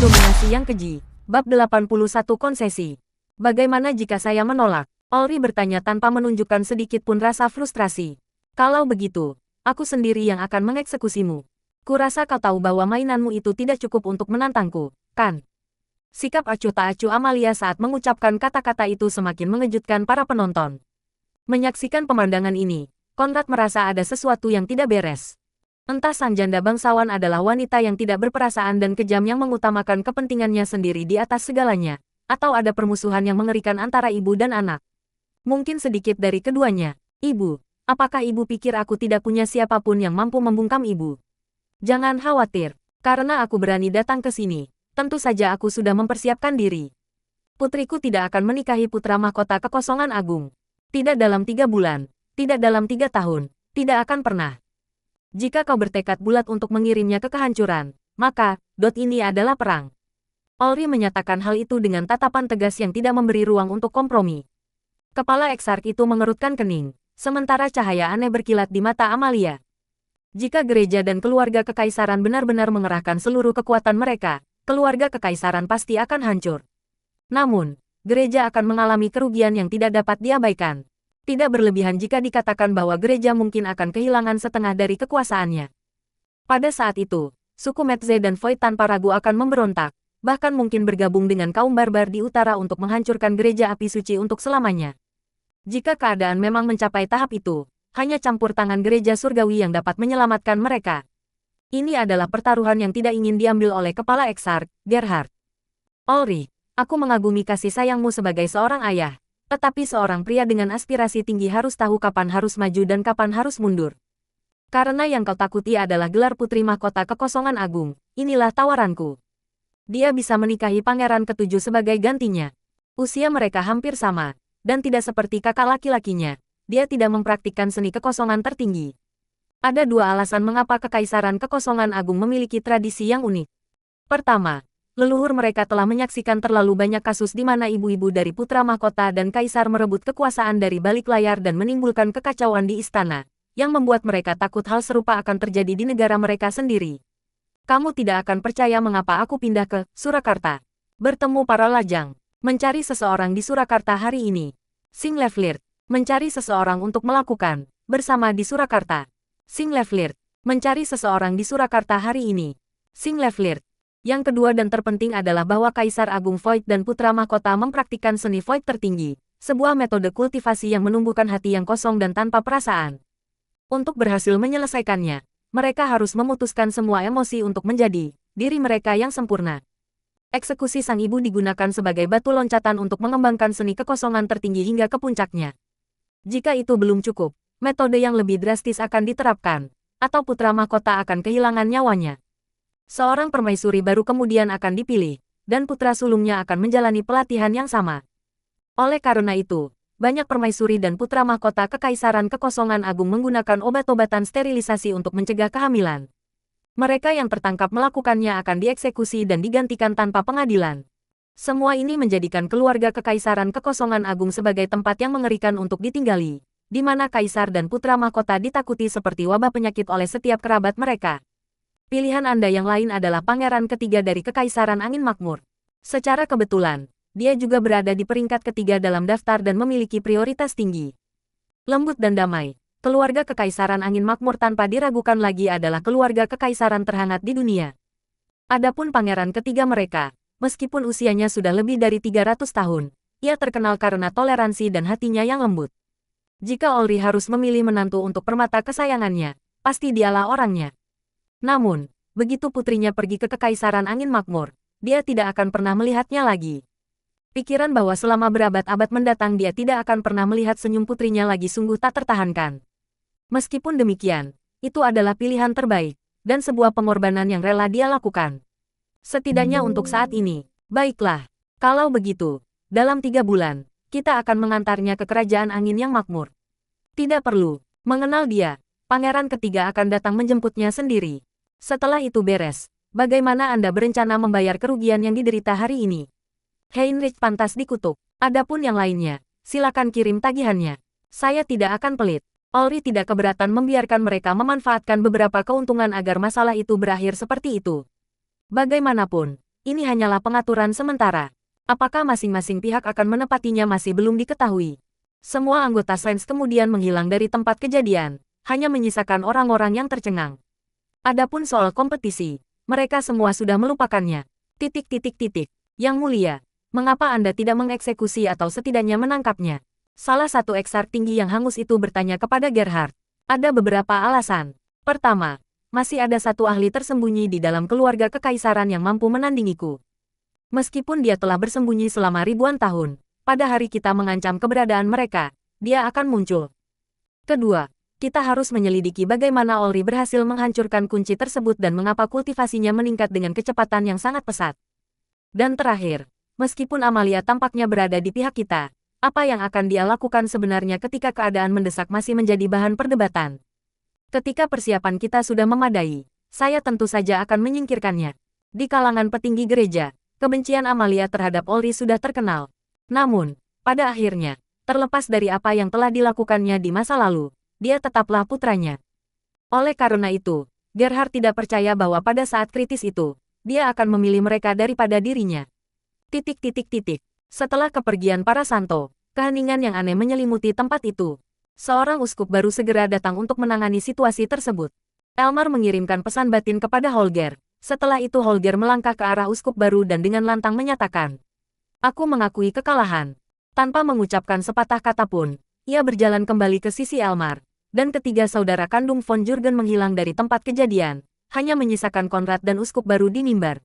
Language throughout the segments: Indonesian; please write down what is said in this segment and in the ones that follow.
dominasi yang keji. Bab 81 Konsesi. Bagaimana jika saya menolak? Olri bertanya tanpa menunjukkan sedikit pun rasa frustrasi. Kalau begitu, aku sendiri yang akan mengeksekusimu. Kurasa kau tahu bahwa mainanmu itu tidak cukup untuk menantangku, kan? Sikap acuh tak acuh Amalia saat mengucapkan kata-kata itu semakin mengejutkan para penonton. Menyaksikan pemandangan ini, Conrad merasa ada sesuatu yang tidak beres. Entah sang janda bangsawan adalah wanita yang tidak berperasaan dan kejam yang mengutamakan kepentingannya sendiri di atas segalanya, atau ada permusuhan yang mengerikan antara ibu dan anak. Mungkin sedikit dari keduanya. Ibu, apakah ibu pikir aku tidak punya siapapun yang mampu membungkam ibu? Jangan khawatir, karena aku berani datang ke sini. Tentu saja aku sudah mempersiapkan diri. Putriku tidak akan menikahi putra mahkota kekosongan agung. Tidak dalam 3 bulan, tidak dalam 3 tahun, tidak akan pernah. Jika kau bertekad bulat untuk mengirimnya ke kehancuran, maka, ini adalah perang. Olri menyatakan hal itu dengan tatapan tegas yang tidak memberi ruang untuk kompromi. Kepala Eksark itu mengerutkan kening, sementara cahaya aneh berkilat di mata Amalia. Jika gereja dan keluarga kekaisaran benar-benar mengerahkan seluruh kekuatan mereka, keluarga kekaisaran pasti akan hancur. Namun, gereja akan mengalami kerugian yang tidak dapat diabaikan. Tidak berlebihan jika dikatakan bahwa gereja mungkin akan kehilangan setengah dari kekuasaannya. Pada saat itu, suku Metze dan Void tanpa ragu akan memberontak, bahkan mungkin bergabung dengan kaum barbar di utara untuk menghancurkan gereja api suci untuk selamanya. Jika keadaan memang mencapai tahap itu, hanya campur tangan gereja surgawi yang dapat menyelamatkan mereka. Ini adalah pertaruhan yang tidak ingin diambil oleh kepala Eksark, Gerhard. Olri, aku mengagumi kasih sayangmu sebagai seorang ayah. Tetapi seorang pria dengan aspirasi tinggi harus tahu kapan harus maju dan kapan harus mundur. Karena yang kau takuti adalah gelar putri mahkota kekosongan agung, inilah tawaranku. Dia bisa menikahi pangeran ketujuh sebagai gantinya. Usia mereka hampir sama, dan tidak seperti kakak laki-lakinya, dia tidak mempraktikkan seni kekosongan tertinggi. Ada 2 alasan mengapa kekaisaran kekosongan agung memiliki tradisi yang unik. Pertama, leluhur mereka telah menyaksikan terlalu banyak kasus di mana ibu-ibu dari putra mahkota dan kaisar merebut kekuasaan dari balik layar dan menimbulkan kekacauan di istana, yang membuat mereka takut hal serupa akan terjadi di negara mereka sendiri. Kamu tidak akan percaya mengapa aku pindah ke Surakarta. Bertemu para lajang, mencari seseorang di Surakarta hari ini. Single flirt, mencari seseorang untuk melakukan, bersama di Surakarta. Single flirt, mencari seseorang di Surakarta hari ini. Single flirt. Yang kedua dan terpenting adalah bahwa Kaisar Agung Void dan Putra Mahkota mempraktikkan seni Void tertinggi, sebuah metode kultivasi yang menumbuhkan hati yang kosong dan tanpa perasaan. Untuk berhasil menyelesaikannya, mereka harus memutuskan semua emosi untuk menjadi diri mereka yang sempurna. Eksekusi sang ibu digunakan sebagai batu loncatan untuk mengembangkan seni kekosongan tertinggi hingga ke puncaknya. Jika itu belum cukup, metode yang lebih drastis akan diterapkan, atau Putra Mahkota akan kehilangan nyawanya. Seorang permaisuri baru kemudian akan dipilih, dan putra sulungnya akan menjalani pelatihan yang sama. Oleh karena itu, banyak permaisuri dan putra mahkota kekaisaran kekosongan agung menggunakan obat-obatan sterilisasi untuk mencegah kehamilan. Mereka yang tertangkap melakukannya akan dieksekusi dan digantikan tanpa pengadilan. Semua ini menjadikan keluarga kekaisaran kekosongan agung sebagai tempat yang mengerikan untuk ditinggali, di mana kaisar dan putra mahkota ditakuti seperti wabah penyakit oleh setiap kerabat mereka. Pilihan Anda yang lain adalah pangeran ketiga dari Kekaisaran Angin Makmur. Secara kebetulan, dia juga berada di peringkat ketiga dalam daftar dan memiliki prioritas tinggi. Lembut dan damai, keluarga Kekaisaran Angin Makmur tanpa diragukan lagi adalah keluarga kekaisaran terhangat di dunia. Adapun pangeran ketiga mereka, meskipun usianya sudah lebih dari 300 tahun, ia terkenal karena toleransi dan hatinya yang lembut. Jika Olri harus memilih menantu untuk permata kesayangannya, pasti dialah orangnya. Namun, begitu putrinya pergi ke Kekaisaran Angin Makmur, dia tidak akan pernah melihatnya lagi. Pikiran bahwa selama berabad-abad mendatang dia tidak akan pernah melihat senyum putrinya lagi sungguh tak tertahankan. Meskipun demikian, itu adalah pilihan terbaik, dan sebuah pengorbanan yang rela dia lakukan. Setidaknya untuk saat ini, baiklah. Kalau begitu, dalam 3 bulan, kita akan mengantarnya ke Kerajaan Angin yang makmur. Tidak perlu mengenal dia, pangeran ketiga akan datang menjemputnya sendiri. Setelah itu beres, bagaimana Anda berencana membayar kerugian yang diderita hari ini? Heinrich pantas dikutuk. Adapun yang lainnya, silakan kirim tagihannya. Saya tidak akan pelit. Olri tidak keberatan membiarkan mereka memanfaatkan beberapa keuntungan agar masalah itu berakhir seperti itu. Bagaimanapun, Ini hanyalah pengaturan sementara. Apakah masing-masing pihak akan menepatinya masih belum diketahui. Semua anggota Sains kemudian menghilang dari tempat kejadian, hanya menyisakan orang-orang yang tercengang. Adapun soal kompetisi, mereka semua sudah melupakannya. Yang mulia, mengapa Anda tidak mengeksekusi atau setidaknya menangkapnya? Salah satu eksar tinggi yang hangus itu bertanya kepada Gerhard. Ada beberapa alasan. Pertama, masih ada satu ahli tersembunyi di dalam keluarga kekaisaran yang mampu menandingiku. Meskipun dia telah bersembunyi selama ribuan tahun, pada hari kita mengancam keberadaan mereka, dia akan muncul. Kedua, kita harus menyelidiki bagaimana Olri berhasil menghancurkan kunci tersebut dan mengapa kultivasinya meningkat dengan kecepatan yang sangat pesat. Dan terakhir, meskipun Amalia tampaknya berada di pihak kita, apa yang akan dia lakukan sebenarnya ketika keadaan mendesak masih menjadi bahan perdebatan. Ketika persiapan kita sudah memadai, saya tentu saja akan menyingkirkannya. Di kalangan petinggi gereja, kebencian Amalia terhadap Olri sudah terkenal. Namun, pada akhirnya, terlepas dari apa yang telah dilakukannya di masa lalu, dia tetaplah putranya. Oleh karena itu, Gerhard tidak percaya bahwa pada saat kritis itu, dia akan memilih mereka daripada dirinya. Setelah kepergian para santo, keheningan yang aneh menyelimuti tempat itu. Seorang uskup baru segera datang untuk menangani situasi tersebut. Elmar mengirimkan pesan batin kepada Holger. Setelah itu Holger melangkah ke arah uskup baru dan dengan lantang menyatakan, "Aku mengakui kekalahan." Tanpa mengucapkan sepatah kata pun, ia berjalan kembali ke sisi Elmar, dan ketiga saudara kandung von Jurgen menghilang dari tempat kejadian, hanya menyisakan Konrad dan uskup baru di mimbar.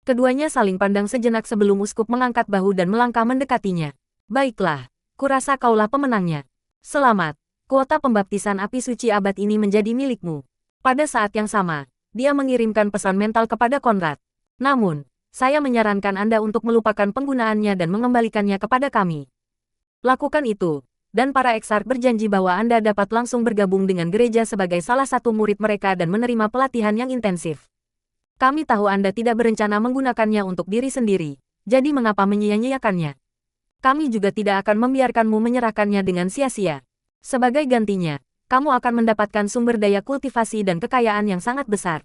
Keduanya saling pandang sejenak sebelum uskup mengangkat bahu dan melangkah mendekatinya. "Baiklah, kurasa kaulah pemenangnya. Selamat, kuota pembaptisan api suci abad ini menjadi milikmu." Pada saat yang sama, dia mengirimkan pesan mental kepada Konrad. "Namun, saya menyarankan Anda untuk melupakan penggunaannya dan mengembalikannya kepada kami. Lakukan itu, dan para eksark berjanji bahwa Anda dapat langsung bergabung dengan gereja sebagai salah satu murid mereka dan menerima pelatihan yang intensif. Kami tahu Anda tidak berencana menggunakannya untuk diri sendiri, jadi mengapa menyia-nyiakannya? Kami juga tidak akan membiarkanmu menyerahkannya dengan sia-sia. Sebagai gantinya, kamu akan mendapatkan sumber daya kultivasi dan kekayaan yang sangat besar.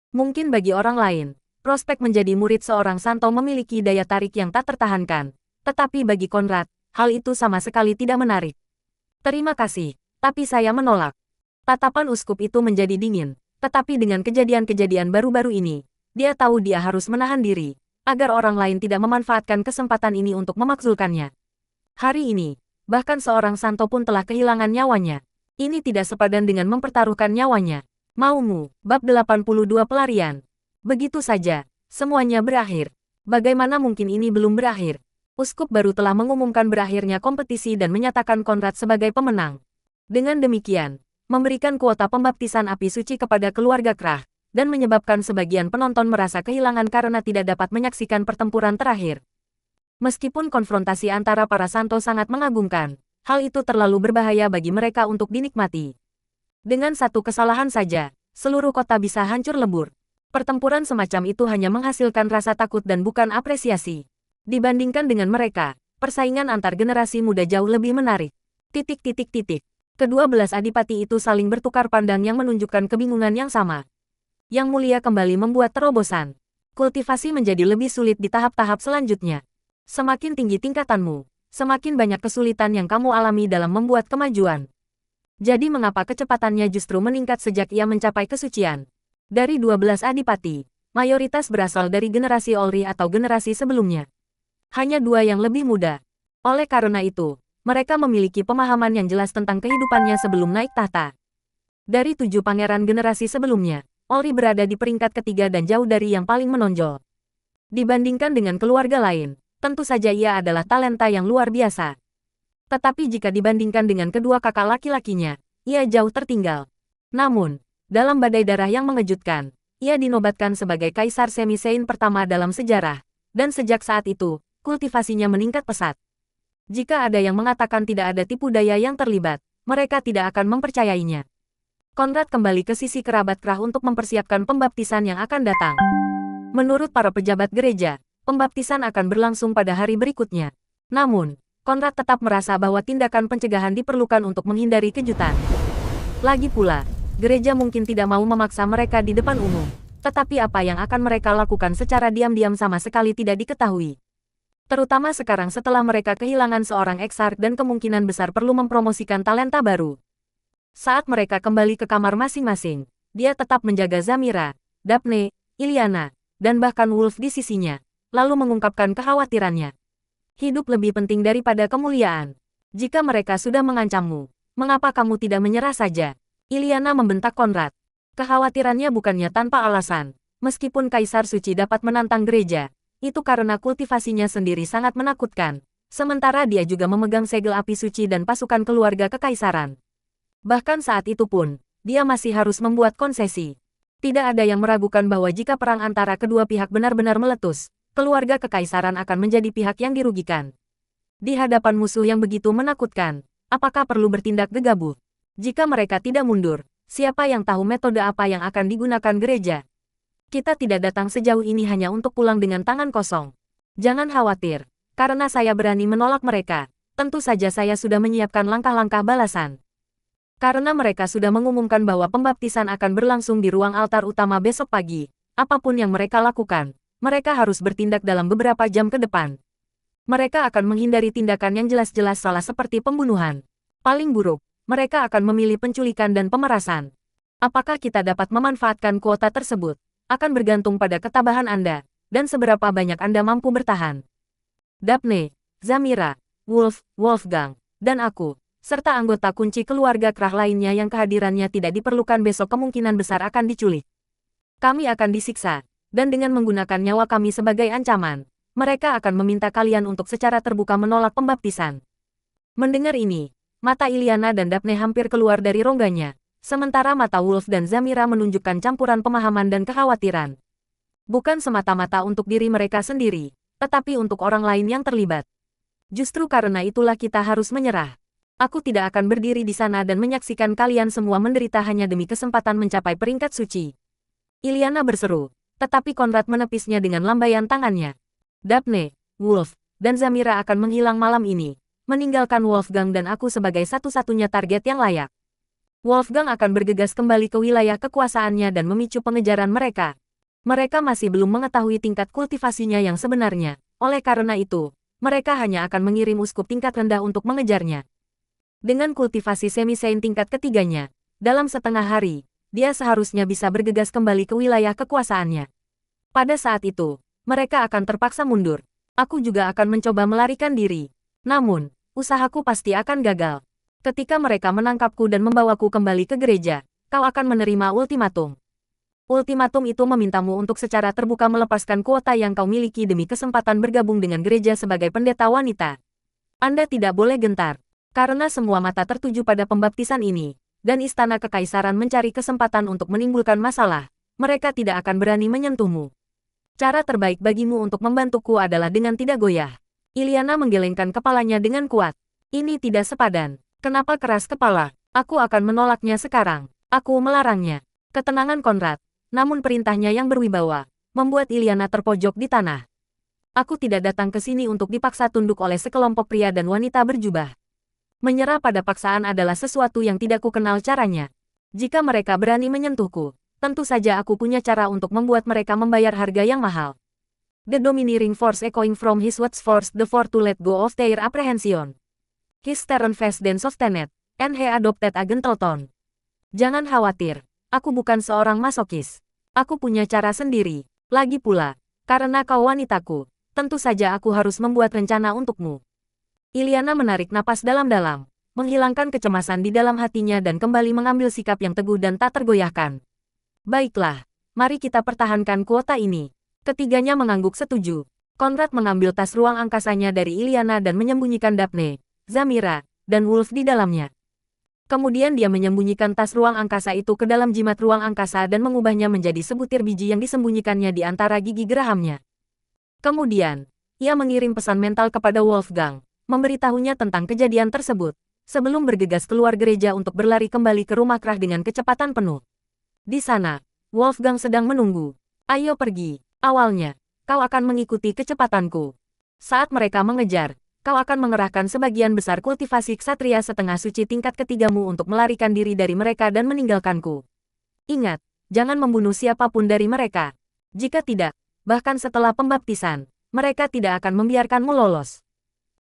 Mungkin bagi orang lain, prospek menjadi murid seorang santo memiliki daya tarik yang tak tertahankan, tetapi bagi Konrad, hal itu sama sekali tidak menarik. Terima kasih, tapi saya menolak." Tatapan uskup itu menjadi dingin, tetapi dengan kejadian-kejadian baru-baru ini, dia tahu dia harus menahan diri, agar orang lain tidak memanfaatkan kesempatan ini untuk memakzulkannya. Hari ini, bahkan seorang santo pun telah kehilangan nyawanya. Ini tidak sepadan dengan mempertaruhkan nyawanya. Maumu, bab 82 pelarian. Begitu saja, semuanya berakhir. Bagaimana mungkin ini belum berakhir? Uskup baru telah mengumumkan berakhirnya kompetisi dan menyatakan Konrad sebagai pemenang. Dengan demikian, memberikan kuota pembaptisan api suci kepada keluarga Krah, dan menyebabkan sebagian penonton merasa kehilangan karena tidak dapat menyaksikan pertempuran terakhir. Meskipun konfrontasi antara para santo sangat mengagumkan, hal itu terlalu berbahaya bagi mereka untuk dinikmati. Dengan satu kesalahan saja, seluruh kota bisa hancur lebur. Pertempuran semacam itu hanya menghasilkan rasa takut dan bukan apresiasi. Dibandingkan dengan mereka, persaingan antar generasi muda jauh lebih menarik. Kedua belas adipati itu saling bertukar pandang yang menunjukkan kebingungan yang sama. Yang Mulia kembali membuat terobosan. Kultivasi menjadi lebih sulit di tahap-tahap selanjutnya. Semakin tinggi tingkatanmu, semakin banyak kesulitan yang kamu alami dalam membuat kemajuan. Jadi mengapa kecepatannya justru meningkat sejak ia mencapai kesucian? Dari 12 adipati, mayoritas berasal dari generasi Olri atau generasi sebelumnya. Hanya 2 yang lebih muda. Oleh karena itu, mereka memiliki pemahaman yang jelas tentang kehidupannya sebelum naik tahta. Dari 7 pangeran generasi sebelumnya, Olri berada di peringkat ketiga dan jauh dari yang paling menonjol. Dibandingkan dengan keluarga lain, tentu saja ia adalah talenta yang luar biasa. Tetapi jika dibandingkan dengan kedua kakak laki-lakinya, ia jauh tertinggal. Namun, dalam badai darah yang mengejutkan, ia dinobatkan sebagai kaisar semi-saint pertama dalam sejarah, dan sejak saat itu, kultivasinya meningkat pesat. Jika ada yang mengatakan tidak ada tipu daya yang terlibat, mereka tidak akan mempercayainya. Konrad kembali ke sisi kerabat Krah untuk mempersiapkan pembaptisan yang akan datang. Menurut para pejabat gereja, pembaptisan akan berlangsung pada hari berikutnya. Namun, Konrad tetap merasa bahwa tindakan pencegahan diperlukan untuk menghindari kejutan. Lagi pula, gereja mungkin tidak mau memaksa mereka di depan umum. Tetapi apa yang akan mereka lakukan secara diam-diam sama sekali tidak diketahui. Terutama sekarang setelah mereka kehilangan seorang Exarch dan kemungkinan besar perlu mempromosikan talenta baru. Saat mereka kembali ke kamar masing-masing, dia tetap menjaga Zamira, Daphne, Iliana, dan bahkan Wolf di sisinya, lalu mengungkapkan kekhawatirannya. Hidup lebih penting daripada kemuliaan. Jika mereka sudah mengancammu, mengapa kamu tidak menyerah saja? Iliana membentak Konrad. Kekhawatirannya bukannya tanpa alasan. Meskipun Kaisar Suci dapat menantang gereja, itu karena kultivasinya sendiri sangat menakutkan. Sementara dia juga memegang segel api suci dan pasukan keluarga kekaisaran. Bahkan saat itu pun, dia masih harus membuat konsesi. Tidak ada yang meragukan bahwa jika perang antara kedua pihak benar-benar meletus, keluarga kekaisaran akan menjadi pihak yang dirugikan. Di hadapan musuh yang begitu menakutkan, apakah perlu bertindak gegabah? Jika mereka tidak mundur, siapa yang tahu metode apa yang akan digunakan gereja? Kita tidak datang sejauh ini hanya untuk pulang dengan tangan kosong. Jangan khawatir, karena saya berani menolak mereka. Tentu saja saya sudah menyiapkan langkah-langkah balasan. Karena mereka sudah mengumumkan bahwa pembaptisan akan berlangsung di ruang altar utama besok pagi, apapun yang mereka lakukan, mereka harus bertindak dalam beberapa jam ke depan. Mereka akan menghindari tindakan yang jelas-jelas salah seperti pembunuhan. Paling buruk, mereka akan memilih penculikan dan pemerasan. Apakah kita dapat memanfaatkan kuota tersebut? Akan bergantung pada ketabahan Anda, dan seberapa banyak Anda mampu bertahan. Daphne, Zamira, Wolf, Wolfgang, dan aku, serta anggota kunci keluarga Krah lainnya yang kehadirannya tidak diperlukan besok kemungkinan besar akan diculik. Kami akan disiksa, dan dengan menggunakan nyawa kami sebagai ancaman, mereka akan meminta kalian untuk secara terbuka menolak pembaptisan. Mendengar ini, mata Iliana dan Daphne hampir keluar dari rongganya, sementara mata Wolf dan Zamira menunjukkan campuran pemahaman dan kekhawatiran. Bukan semata-mata untuk diri mereka sendiri, tetapi untuk orang lain yang terlibat. Justru karena itulah kita harus menyerah. Aku tidak akan berdiri di sana dan menyaksikan kalian semua menderita hanya demi kesempatan mencapai peringkat suci. Iliana berseru, tetapi Konrad menepisnya dengan lambaian tangannya. Daphne, Wolf, dan Zamira akan menghilang malam ini, meninggalkan Wolfgang dan aku sebagai satu-satunya target yang layak. Wolfgang akan bergegas kembali ke wilayah kekuasaannya dan memicu pengejaran mereka. Mereka masih belum mengetahui tingkat kultivasinya yang sebenarnya, oleh karena itu, mereka hanya akan mengirim uskup tingkat rendah untuk mengejarnya. Dengan kultivasi semi-saint tingkat ketiganya, dalam setengah hari, dia seharusnya bisa bergegas kembali ke wilayah kekuasaannya. Pada saat itu, mereka akan terpaksa mundur. Aku juga akan mencoba melarikan diri. Namun, usahaku pasti akan gagal. Ketika mereka menangkapku dan membawaku kembali ke gereja, kau akan menerima ultimatum. Ultimatum itu memintamu untuk secara terbuka melepaskan kuota yang kau miliki demi kesempatan bergabung dengan gereja sebagai pendeta wanita. Anda tidak boleh gentar, karena semua mata tertuju pada pembaptisan ini, dan istana kekaisaran mencari kesempatan untuk menimbulkan masalah. Mereka tidak akan berani menyentuhmu. Cara terbaik bagimu untuk membantuku adalah dengan tidak goyah. Iliana menggelengkan kepalanya dengan kuat. Ini tidak sepadan. Kenapa keras kepala? Aku akan menolaknya sekarang. Aku melarangnya. Ketenangan Konrad. Namun perintahnya yang berwibawa, membuat Iliana terpojok di tanah. Aku tidak datang ke sini untuk dipaksa tunduk oleh sekelompok pria dan wanita berjubah. Menyerah pada paksaan adalah sesuatu yang tidak kukenal caranya. Jika mereka berani menyentuhku, tentu saja aku punya cara untuk membuat mereka membayar harga yang mahal. The domineering force echoing from his words forced the four to let go of their apprehension. His stern face then softened, and he adopted a gentle tone. Jangan khawatir, aku bukan seorang masokis. Aku punya cara sendiri. Lagi pula, karena kau wanitaku, tentu saja aku harus membuat rencana untukmu. Iliana menarik napas dalam-dalam, menghilangkan kecemasan di dalam hatinya dan kembali mengambil sikap yang teguh dan tak tergoyahkan. Baiklah, mari kita pertahankan kuota ini. Ketiganya mengangguk setuju. Konrad mengambil tas ruang angkasanya dari Iliana dan menyembunyikan Daphne, Zamira, dan Wolf di dalamnya. Kemudian dia menyembunyikan tas ruang angkasa itu ke dalam jimat ruang angkasa dan mengubahnya menjadi sebutir biji yang disembunyikannya di antara gigi gerahamnya. Kemudian, ia mengirim pesan mental kepada Wolfgang, memberitahunya tentang kejadian tersebut, sebelum bergegas keluar gereja untuk berlari kembali ke rumah Krah dengan kecepatan penuh. Di sana, Wolfgang sedang menunggu. Ayo pergi. Awalnya, kau akan mengikuti kecepatanku. Saat mereka mengejar, kau akan mengerahkan sebagian besar kultivasi ksatria setengah suci tingkat ketigamu untuk melarikan diri dari mereka dan meninggalkanku. Ingat, Jangan membunuh siapapun dari mereka. Jika tidak, bahkan setelah pembaptisan, mereka tidak akan membiarkanmu lolos.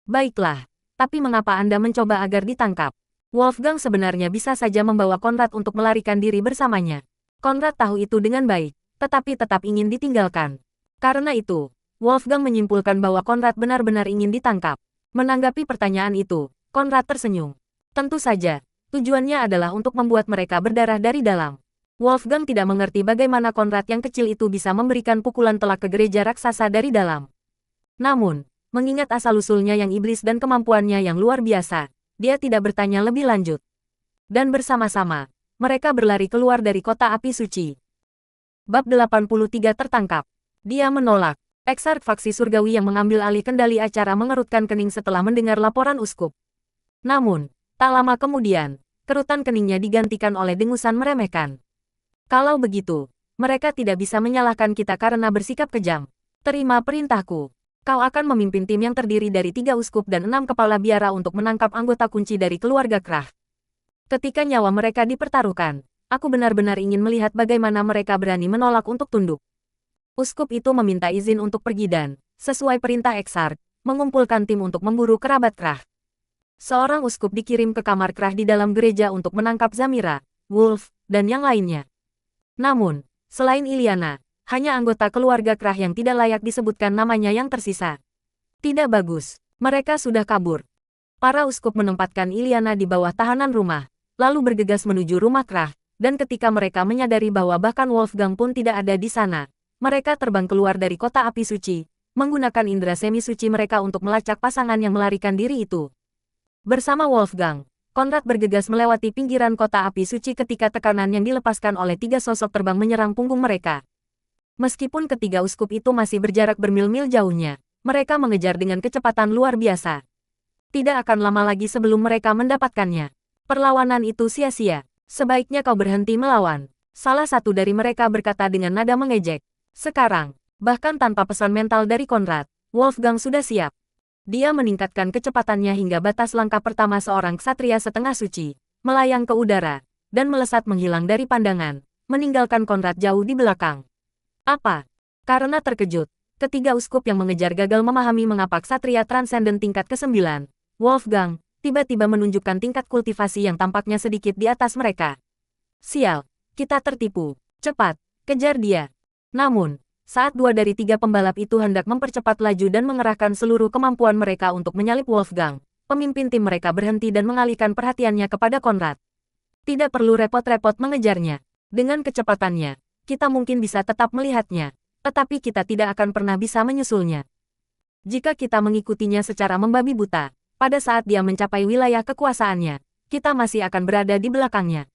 Baiklah, tapi mengapa Anda mencoba agar ditangkap? Wolfgang sebenarnya bisa saja membawa Konrad untuk melarikan diri bersamanya. Konrad tahu itu dengan baik, tetapi tetap ingin ditinggalkan. Karena itu, Wolfgang menyimpulkan bahwa Konrad benar-benar ingin ditangkap. Menanggapi pertanyaan itu, Konrad tersenyum. Tentu saja, tujuannya adalah untuk membuat mereka berdarah dari dalam. Wolfgang tidak mengerti bagaimana Konrad yang kecil itu bisa memberikan pukulan telak ke gereja raksasa dari dalam. Namun, mengingat asal-usulnya yang iblis dan kemampuannya yang luar biasa, dia tidak bertanya lebih lanjut. Dan bersama-sama, mereka berlari keluar dari kota api suci. Bab 83 tertangkap. Dia menolak. Eksark faksi surgawi yang mengambil alih kendali acara mengerutkan kening setelah mendengar laporan uskup. Namun, tak lama kemudian, kerutan keningnya digantikan oleh dengusan meremehkan. Kalau begitu, mereka tidak bisa menyalahkan kita karena bersikap kejam. Terima perintahku. Kau akan memimpin tim yang terdiri dari 3 uskup dan 6 kepala biara untuk menangkap anggota kunci dari keluarga Krah. Ketika nyawa mereka dipertaruhkan, aku benar-benar ingin melihat bagaimana mereka berani menolak untuk tunduk. Uskup itu meminta izin untuk pergi dan, sesuai perintah Eksark, mengumpulkan tim untuk memburu kerabat Krah. Seorang uskup dikirim ke kamar Krah di dalam gereja untuk menangkap Zamira, Wolf, dan yang lainnya. Namun, selain Iliana, hanya anggota keluarga Krah yang tidak layak disebutkan namanya yang tersisa. Tidak bagus, mereka sudah kabur. Para uskup menempatkan Iliana di bawah tahanan rumah, lalu bergegas menuju rumah Krah, dan ketika mereka menyadari bahwa bahkan Wolfgang pun tidak ada di sana, mereka terbang keluar dari kota api suci, menggunakan indera semi suci mereka untuk melacak pasangan yang melarikan diri itu. Bersama Wolfgang, Konrad bergegas melewati pinggiran kota api suci ketika tekanan yang dilepaskan oleh 3 sosok terbang menyerang punggung mereka. Meskipun ketiga uskup itu masih berjarak bermil-mil jauhnya, mereka mengejar dengan kecepatan luar biasa. Tidak akan lama lagi sebelum mereka mendapatkannya. Perlawanan itu sia-sia. Sebaiknya kau berhenti melawan. Salah satu dari mereka berkata dengan nada mengejek. Sekarang, bahkan tanpa pesan mental dari Konrad, Wolfgang sudah siap. Dia meningkatkan kecepatannya hingga batas langkah pertama seorang ksatria setengah suci, melayang ke udara, dan melesat menghilang dari pandangan, meninggalkan Konrad jauh di belakang. Apa? Karena terkejut, ketiga uskup yang mengejar gagal memahami mengapa ksatria transenden tingkat ke-9, Wolfgang, tiba-tiba menunjukkan tingkat kultivasi yang tampaknya sedikit di atas mereka. Sial, kita tertipu. Cepat, kejar dia. Namun, saat 2 dari 3 pembalap itu hendak mempercepat laju dan mengerahkan seluruh kemampuan mereka untuk menyalip Wolfgang, pemimpin tim mereka berhenti dan mengalihkan perhatiannya kepada Konrad. Tidak perlu repot-repot mengejarnya. Dengan kecepatannya, kita mungkin bisa tetap melihatnya, tetapi kita tidak akan pernah bisa menyusulnya. Jika kita mengikutinya secara membabi buta, pada saat dia mencapai wilayah kekuasaannya, kita masih akan berada di belakangnya.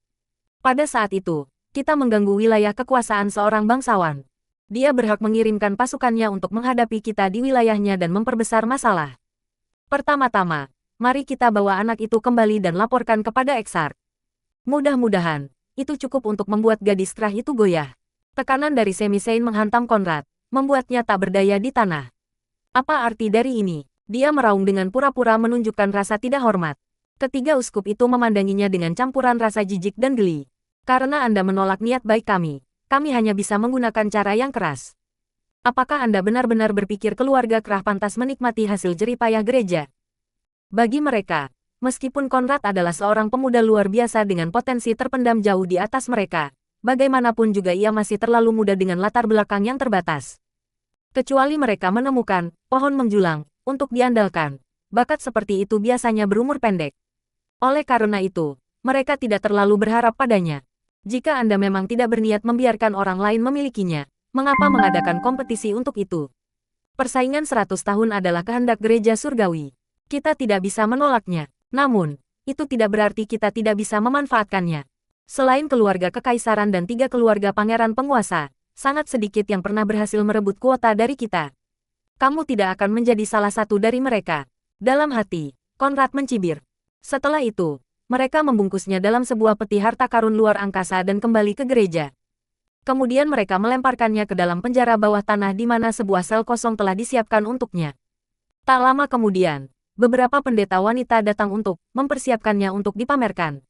Pada saat itu, kita mengganggu wilayah kekuasaan seorang bangsawan. Dia berhak mengirimkan pasukannya untuk menghadapi kita di wilayahnya dan memperbesar masalah. Pertama-tama, mari kita bawa anak itu kembali dan laporkan kepada Eksark. Mudah-mudahan, itu cukup untuk membuat gadis Krah itu goyah. Tekanan dari Semisein menghantam Konrad, membuatnya tak berdaya di tanah. Apa arti dari ini? Dia meraung dengan pura-pura menunjukkan rasa tidak hormat. Ketiga uskup itu memandanginya dengan campuran rasa jijik dan geli. Karena Anda menolak niat baik kami hanya bisa menggunakan cara yang keras. Apakah Anda benar-benar berpikir keluarga Krah pantas menikmati hasil jeripayah gereja? Bagi mereka, meskipun Konrad adalah seorang pemuda luar biasa dengan potensi terpendam jauh di atas mereka, bagaimanapun juga ia masih terlalu muda dengan latar belakang yang terbatas. Kecuali mereka menemukan pohon menjulang untuk diandalkan. Bakat seperti itu biasanya berumur pendek. Oleh karena itu, mereka tidak terlalu berharap padanya. Jika Anda memang tidak berniat membiarkan orang lain memilikinya, mengapa mengadakan kompetisi untuk itu? Persaingan 100 tahun adalah kehendak gereja surgawi. Kita tidak bisa menolaknya. Namun, itu tidak berarti kita tidak bisa memanfaatkannya. Selain keluarga kekaisaran dan 3 keluarga pangeran penguasa, sangat sedikit yang pernah berhasil merebut kuota dari kita. Kamu tidak akan menjadi salah satu dari mereka. Dalam hati, Konrad mencibir. Setelah itu, mereka membungkusnya dalam sebuah peti harta karun luar angkasa dan kembali ke gereja. Kemudian mereka melemparkannya ke dalam penjara bawah tanah di mana sebuah sel kosong telah disiapkan untuknya. Tak lama kemudian, beberapa pendeta wanita datang untuk mempersiapkannya untuk dipamerkan.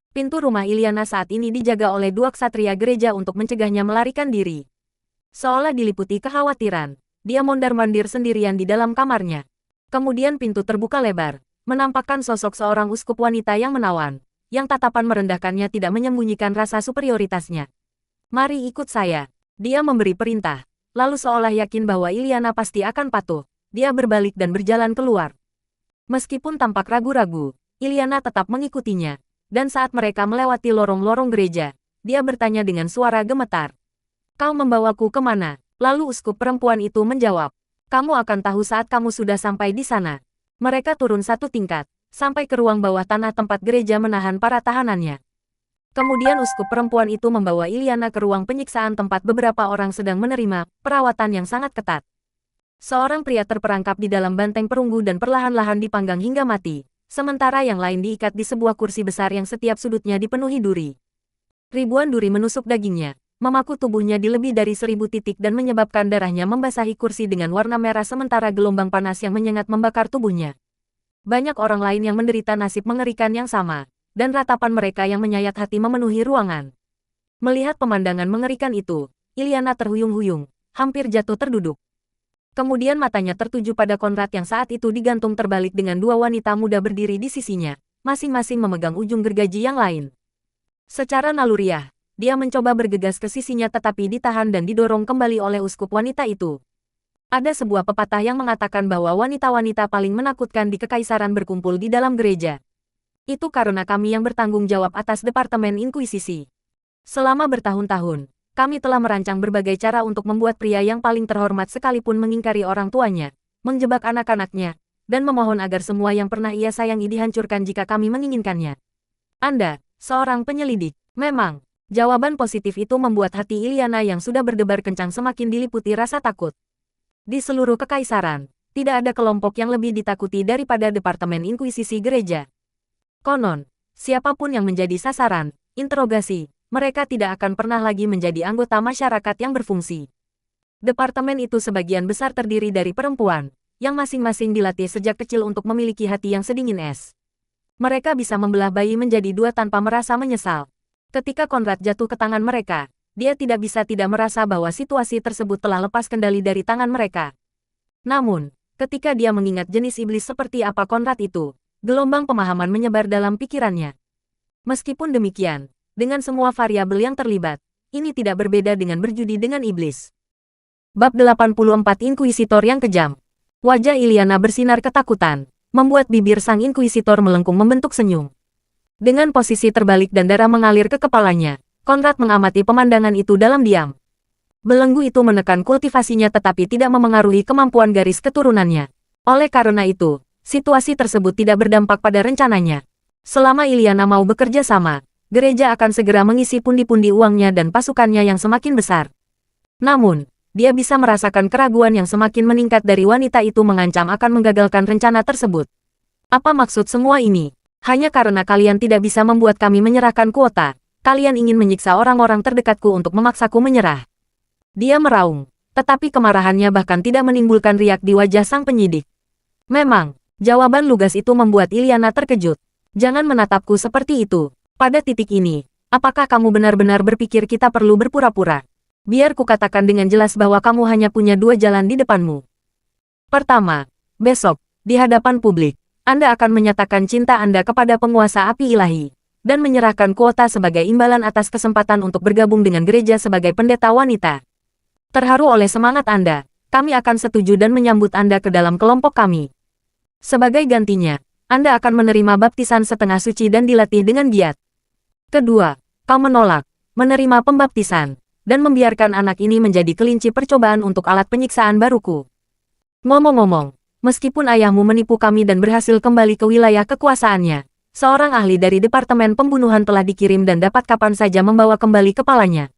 Pintu rumah Iliana saat ini dijaga oleh dua ksatria gereja untuk mencegahnya melarikan diri. Seolah diliputi kekhawatiran, dia mondar-mandir sendirian di dalam kamarnya. Kemudian pintu terbuka lebar, menampakkan sosok seorang uskup wanita yang menawan, yang tatapan merendahkannya tidak menyembunyikan rasa superioritasnya. "Mari ikut saya." Dia memberi perintah, lalu seolah yakin bahwa Iliana pasti akan patuh, dia berbalik dan berjalan keluar. Meskipun tampak ragu-ragu, Iliana tetap mengikutinya. Dan saat mereka melewati lorong-lorong gereja, dia bertanya dengan suara gemetar. "Kau membawaku kemana?" Lalu uskup perempuan itu menjawab, "Kamu akan tahu saat kamu sudah sampai di sana." Mereka turun satu tingkat, sampai ke ruang bawah tanah tempat gereja menahan para tahanannya. Kemudian uskup perempuan itu membawa Iliana ke ruang penyiksaan tempat beberapa orang sedang menerima perawatan yang sangat ketat. Seorang pria terperangkap di dalam banteng perunggu dan perlahan-lahan dipanggang hingga mati. Sementara yang lain diikat di sebuah kursi besar yang setiap sudutnya dipenuhi duri. Ribuan duri menusuk dagingnya, memaku tubuhnya di lebih dari 1000 titik dan menyebabkan darahnya membasahi kursi dengan warna merah sementara gelombang panas yang menyengat membakar tubuhnya. Banyak orang lain yang menderita nasib mengerikan yang sama, dan ratapan mereka yang menyayat hati memenuhi ruangan. Melihat pemandangan mengerikan itu, Iliana terhuyung-huyung, hampir jatuh terduduk. Kemudian matanya tertuju pada Konrad yang saat itu digantung terbalik dengan dua wanita muda berdiri di sisinya, masing-masing memegang ujung gergaji yang lain. Secara naluriah, dia mencoba bergegas ke sisinya tetapi ditahan dan didorong kembali oleh uskup wanita itu. Ada sebuah pepatah yang mengatakan bahwa wanita-wanita paling menakutkan di kekaisaran berkumpul di dalam gereja. Itu karena kami yang bertanggung jawab atas Departemen Inkuisisi. Selama bertahun-tahun, kami telah merancang berbagai cara untuk membuat pria yang paling terhormat sekalipun mengingkari orang tuanya, menjebak anak-anaknya, dan memohon agar semua yang pernah ia sayangi dihancurkan jika kami menginginkannya. Anda, seorang penyelidik, memang. Jawaban positif itu membuat hati Iliana yang sudah berdebar kencang semakin diliputi rasa takut. Di seluruh kekaisaran, tidak ada kelompok yang lebih ditakuti daripada Departemen Inkuisisi Gereja. Konon, siapapun yang menjadi sasaran interogasi, mereka tidak akan pernah lagi menjadi anggota masyarakat yang berfungsi. Departemen itu sebagian besar terdiri dari perempuan, yang masing-masing dilatih sejak kecil untuk memiliki hati yang sedingin es. Mereka bisa membelah bayi menjadi dua tanpa merasa menyesal. Ketika Konrad jatuh ke tangan mereka, dia tidak bisa tidak merasa bahwa situasi tersebut telah lepas kendali dari tangan mereka. Namun, ketika dia mengingat jenis iblis seperti apa Konrad itu, gelombang pemahaman menyebar dalam pikirannya. Meskipun demikian, dengan semua variabel yang terlibat, ini tidak berbeda dengan berjudi dengan iblis. Bab 84 Inkuisitor yang kejam. Wajah Iliana bersinar ketakutan, membuat bibir sang inkuisitor melengkung membentuk senyum. Dengan posisi terbalik dan darah mengalir ke kepalanya, Konrad mengamati pemandangan itu dalam diam. Belenggu itu menekan kultivasinya tetapi tidak memengaruhi kemampuan garis keturunannya. Oleh karena itu, situasi tersebut tidak berdampak pada rencananya. Selama Iliana mau bekerja sama, gereja akan segera mengisi pundi-pundi uangnya dan pasukannya yang semakin besar. Namun, dia bisa merasakan keraguan yang semakin meningkat dari wanita itu mengancam akan menggagalkan rencana tersebut. Apa maksud semua ini? Hanya karena kalian tidak bisa membuat kami menyerahkan kuota, kalian ingin menyiksa orang-orang terdekatku untuk memaksaku menyerah. Dia meraung, tetapi kemarahannya bahkan tidak menimbulkan riak di wajah sang penyidik. Memang, jawaban lugas itu membuat Iliana terkejut. Jangan menatapku seperti itu. Pada titik ini, apakah kamu benar-benar berpikir kita perlu berpura-pura? Biar kukatakan dengan jelas bahwa kamu hanya punya dua jalan di depanmu. Pertama, besok, di hadapan publik, Anda akan menyatakan cinta Anda kepada penguasa api ilahi, dan menyerahkan kuota sebagai imbalan atas kesempatan untuk bergabung dengan gereja sebagai pendeta wanita. Terharu oleh semangat Anda, kami akan setuju dan menyambut Anda ke dalam kelompok kami. Sebagai gantinya, Anda akan menerima baptisan setengah suci dan dilatih dengan giat. Kedua, kau menolak, menerima pembaptisan, dan membiarkan anak ini menjadi kelinci percobaan untuk alat penyiksaan baruku. Ngomong-ngomong, meskipun ayahmu menipu kami dan berhasil kembali ke wilayah kekuasaannya, seorang ahli dari Departemen Pembunuhan telah dikirim dan dapat kapan saja membawa kembali kepalanya.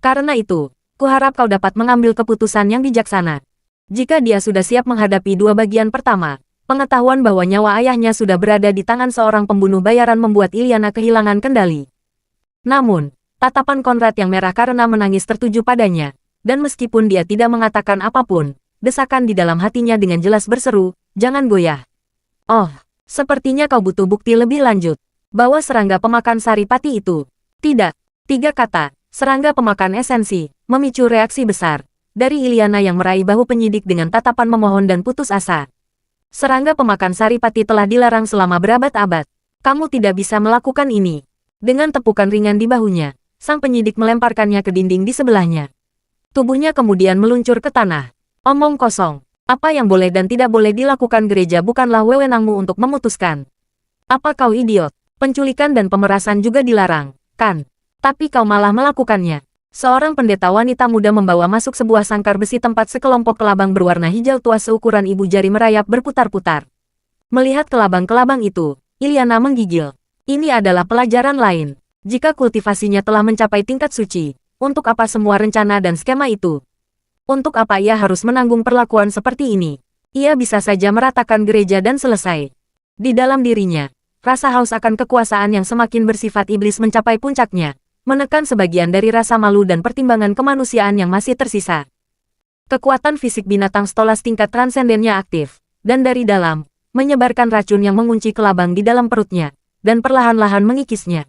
Karena itu, kuharap kau dapat mengambil keputusan yang bijaksana. Jika dia sudah siap menghadapi dua bagian pertama, pengetahuan bahwa nyawa ayahnya sudah berada di tangan seorang pembunuh bayaran membuat Iliana kehilangan kendali. Namun, tatapan Konrad yang merah karena menangis tertuju padanya, dan meskipun dia tidak mengatakan apapun, desakan di dalam hatinya dengan jelas berseru, "Jangan goyah." Oh, sepertinya kau butuh bukti lebih lanjut. Bawa serangga pemakan saripati itu. Tidak. 3 kata, serangga pemakan esensi, memicu reaksi besar dari Iliana yang meraih bahu penyidik dengan tatapan memohon dan putus asa. Serangga pemakan saripati telah dilarang selama berabad-abad. Kamu tidak bisa melakukan ini. Dengan tepukan ringan di bahunya, sang penyidik melemparkannya ke dinding di sebelahnya. Tubuhnya kemudian meluncur ke tanah. Omong kosong. Apa yang boleh dan tidak boleh dilakukan gereja bukanlah wewenangmu untuk memutuskan. Apa kau idiot? Penculikan dan pemerasan juga dilarang, kan? Tapi kau malah melakukannya. Seorang pendeta wanita muda membawa masuk sebuah sangkar besi tempat sekelompok kelabang berwarna hijau tua seukuran ibu jari merayap berputar-putar. Melihat kelabang-kelabang itu, Iliana menggigil. Ini adalah pelajaran lain. Jika kultivasinya telah mencapai tingkat suci, untuk apa semua rencana dan skema itu? Untuk apa ia harus menanggung perlakuan seperti ini? Ia bisa saja meratakan gereja dan selesai. Di dalam dirinya, rasa haus akan kekuasaan yang semakin bersifat iblis mencapai puncaknya, menekan sebagian dari rasa malu dan pertimbangan kemanusiaan yang masih tersisa. Kekuatan fisik binatang stolas tingkat transendennya aktif, dan dari dalam, menyebarkan racun yang mengunci kelabang di dalam perutnya, dan perlahan-lahan mengikisnya.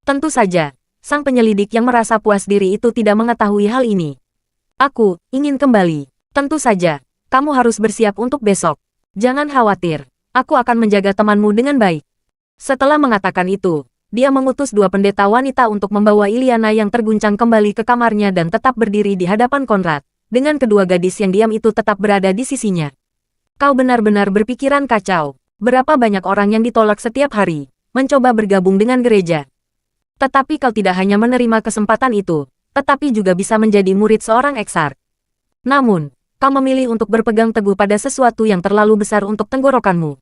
Tentu saja, sang penyelidik yang merasa puas diri itu tidak mengetahui hal ini. Aku ingin kembali. Tentu saja, kamu harus bersiap untuk besok. Jangan khawatir, aku akan menjaga temanmu dengan baik. Setelah mengatakan itu, dia mengutus 2 pendeta wanita untuk membawa Iliana yang terguncang kembali ke kamarnya dan tetap berdiri di hadapan Konrad, dengan kedua gadis yang diam itu tetap berada di sisinya. Kau benar-benar berpikiran kacau. Berapa banyak orang yang ditolak setiap hari, mencoba bergabung dengan gereja. Tetapi kau tidak hanya menerima kesempatan itu, tetapi juga bisa menjadi murid seorang eksark. Namun, kau memilih untuk berpegang teguh pada sesuatu yang terlalu besar untuk tenggorokanmu.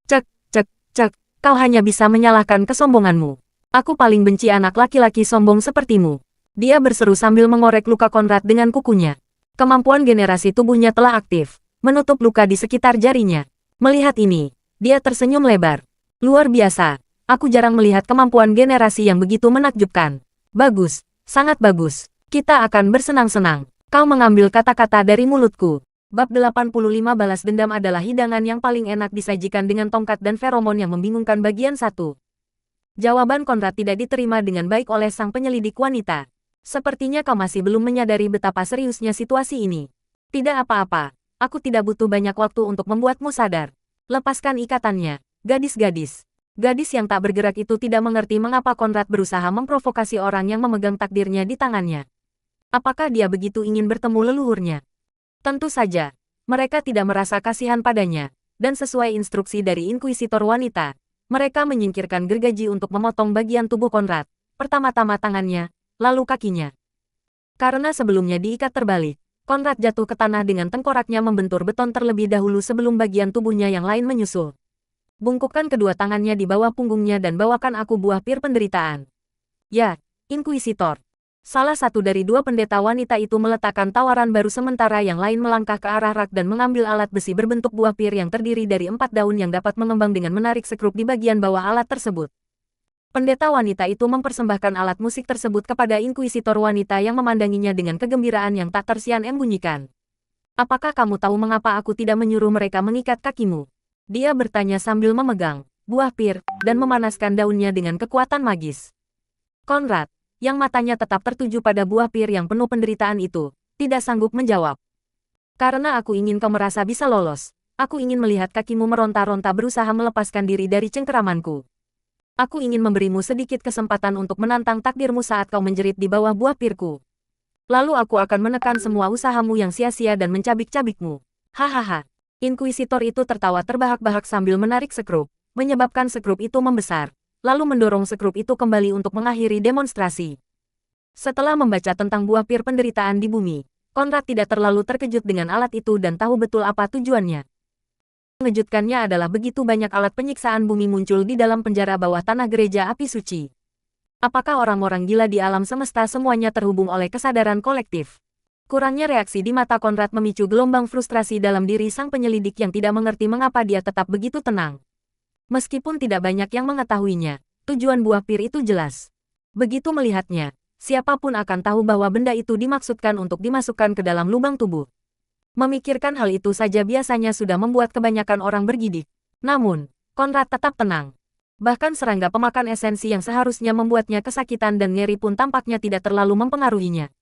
Cek, cek, cek, kau hanya bisa menyalahkan kesombonganmu. Aku paling benci anak laki-laki sombong sepertimu. Dia berseru sambil mengorek luka Konrad dengan kukunya. Kemampuan generasi tubuhnya telah aktif, menutup luka di sekitar jarinya. Melihat ini, dia tersenyum lebar. Luar biasa. Aku jarang melihat kemampuan generasi yang begitu menakjubkan. Bagus, sangat bagus. Kita akan bersenang-senang. Kau mengambil kata-kata dari mulutku. Bab 85 balas dendam adalah hidangan yang paling enak disajikan dengan tongkat dan feromon yang membingungkan bagian 1. Jawaban Konrad tidak diterima dengan baik oleh sang penyelidik wanita. Sepertinya kau masih belum menyadari betapa seriusnya situasi ini. Tidak apa-apa, aku tidak butuh banyak waktu untuk membuatmu sadar. Lepaskan ikatannya, gadis-gadis. Gadis yang tak bergerak itu tidak mengerti mengapa Konrad berusaha memprovokasi orang yang memegang takdirnya di tangannya. Apakah dia begitu ingin bertemu leluhurnya? Tentu saja, mereka tidak merasa kasihan padanya, dan sesuai instruksi dari inkuisitor wanita, mereka menyingkirkan gergaji untuk memotong bagian tubuh Konrad, pertama-tama tangannya, lalu kakinya. Karena sebelumnya diikat terbalik, Konrad jatuh ke tanah dengan tengkoraknya membentur beton terlebih dahulu sebelum bagian tubuhnya yang lain menyusul. Bungkukkan kedua tangannya di bawah punggungnya dan bawakan aku buah pir penderitaan. Ya, Inkuisitor. Salah satu dari 2 pendeta wanita itu meletakkan tawaran baru sementara yang lain melangkah ke arah rak dan mengambil alat besi berbentuk buah pir yang terdiri dari 4 daun yang dapat mengembang dengan menarik sekrup di bagian bawah alat tersebut. Pendeta wanita itu mempersembahkan alat musik tersebut kepada Inkuisitor wanita yang memandanginya dengan kegembiraan yang tak tersian embunyikan. Apakah kamu tahu mengapa aku tidak menyuruh mereka mengikat kakimu? Dia bertanya sambil memegang buah pir dan memanaskan daunnya dengan kekuatan magis. Konrad, yang matanya tetap tertuju pada buah pir yang penuh penderitaan itu, tidak sanggup menjawab. Karena aku ingin kau merasa bisa lolos, aku ingin melihat kakimu meronta-ronta berusaha melepaskan diri dari cengkeramanku. Aku ingin memberimu sedikit kesempatan untuk menantang takdirmu saat kau menjerit di bawah buah pirku. Lalu aku akan menekan semua usahamu yang sia-sia dan mencabik-cabikmu. Hahaha. Inkuisitor itu tertawa terbahak-bahak sambil menarik sekrup, menyebabkan sekrup itu membesar, lalu mendorong sekrup itu kembali untuk mengakhiri demonstrasi. Setelah membaca tentang buah pir penderitaan di bumi, Konrad tidak terlalu terkejut dengan alat itu dan tahu betul apa tujuannya. Mengejutkannya adalah begitu banyak alat penyiksaan bumi muncul di dalam penjara bawah tanah gereja api suci. Apakah orang-orang gila di alam semesta semuanya terhubung oleh kesadaran kolektif? Kurangnya reaksi di mata Konrad memicu gelombang frustrasi dalam diri sang penyelidik yang tidak mengerti mengapa dia tetap begitu tenang. Meskipun tidak banyak yang mengetahuinya, tujuan buah pir itu jelas. Begitu melihatnya, siapapun akan tahu bahwa benda itu dimaksudkan untuk dimasukkan ke dalam lubang tubuh. Memikirkan hal itu saja biasanya sudah membuat kebanyakan orang bergidik. Namun, Konrad tetap tenang. Bahkan serangga pemakan esensi yang seharusnya membuatnya kesakitan dan ngeri pun tampaknya tidak terlalu mempengaruhinya.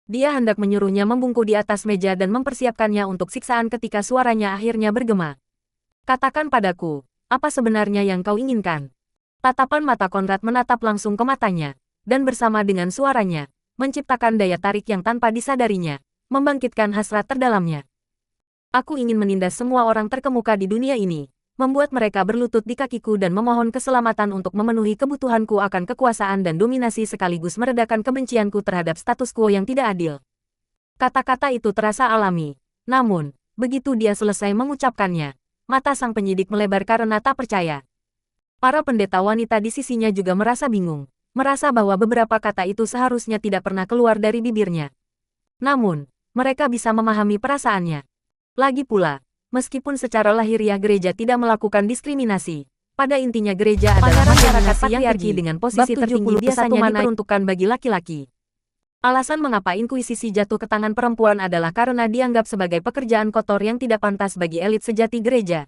Dia hendak menyuruhnya membungkuk di atas meja dan mempersiapkannya untuk siksaan ketika suaranya akhirnya bergema. Katakan padaku, apa sebenarnya yang kau inginkan? Tatapan mata Konrad menatap langsung ke matanya, dan bersama dengan suaranya, menciptakan daya tarik yang tanpa disadarinya, membangkitkan hasrat terdalamnya. Aku ingin menindas semua orang terkemuka di dunia ini, membuat mereka berlutut di kakiku dan memohon keselamatan untuk memenuhi kebutuhanku akan kekuasaan dan dominasi sekaligus meredakan kebencianku terhadap status quo yang tidak adil. Kata-kata itu terasa alami, namun, begitu dia selesai mengucapkannya, mata sang penyidik melebar karena tak percaya. Para pendeta wanita di sisinya juga merasa bingung, merasa bahwa beberapa kata itu seharusnya tidak pernah keluar dari bibirnya. Namun, mereka bisa memahami perasaannya. Lagi pula, meskipun secara lahiriah gereja tidak melakukan diskriminasi, pada intinya gereja adalah masyarakat patriarki dengan posisi tertinggi biasanya diperuntukkan bagi laki-laki. Alasan mengapa inkuisisi jatuh ke tangan perempuan adalah karena dianggap sebagai pekerjaan kotor yang tidak pantas bagi elit sejati gereja.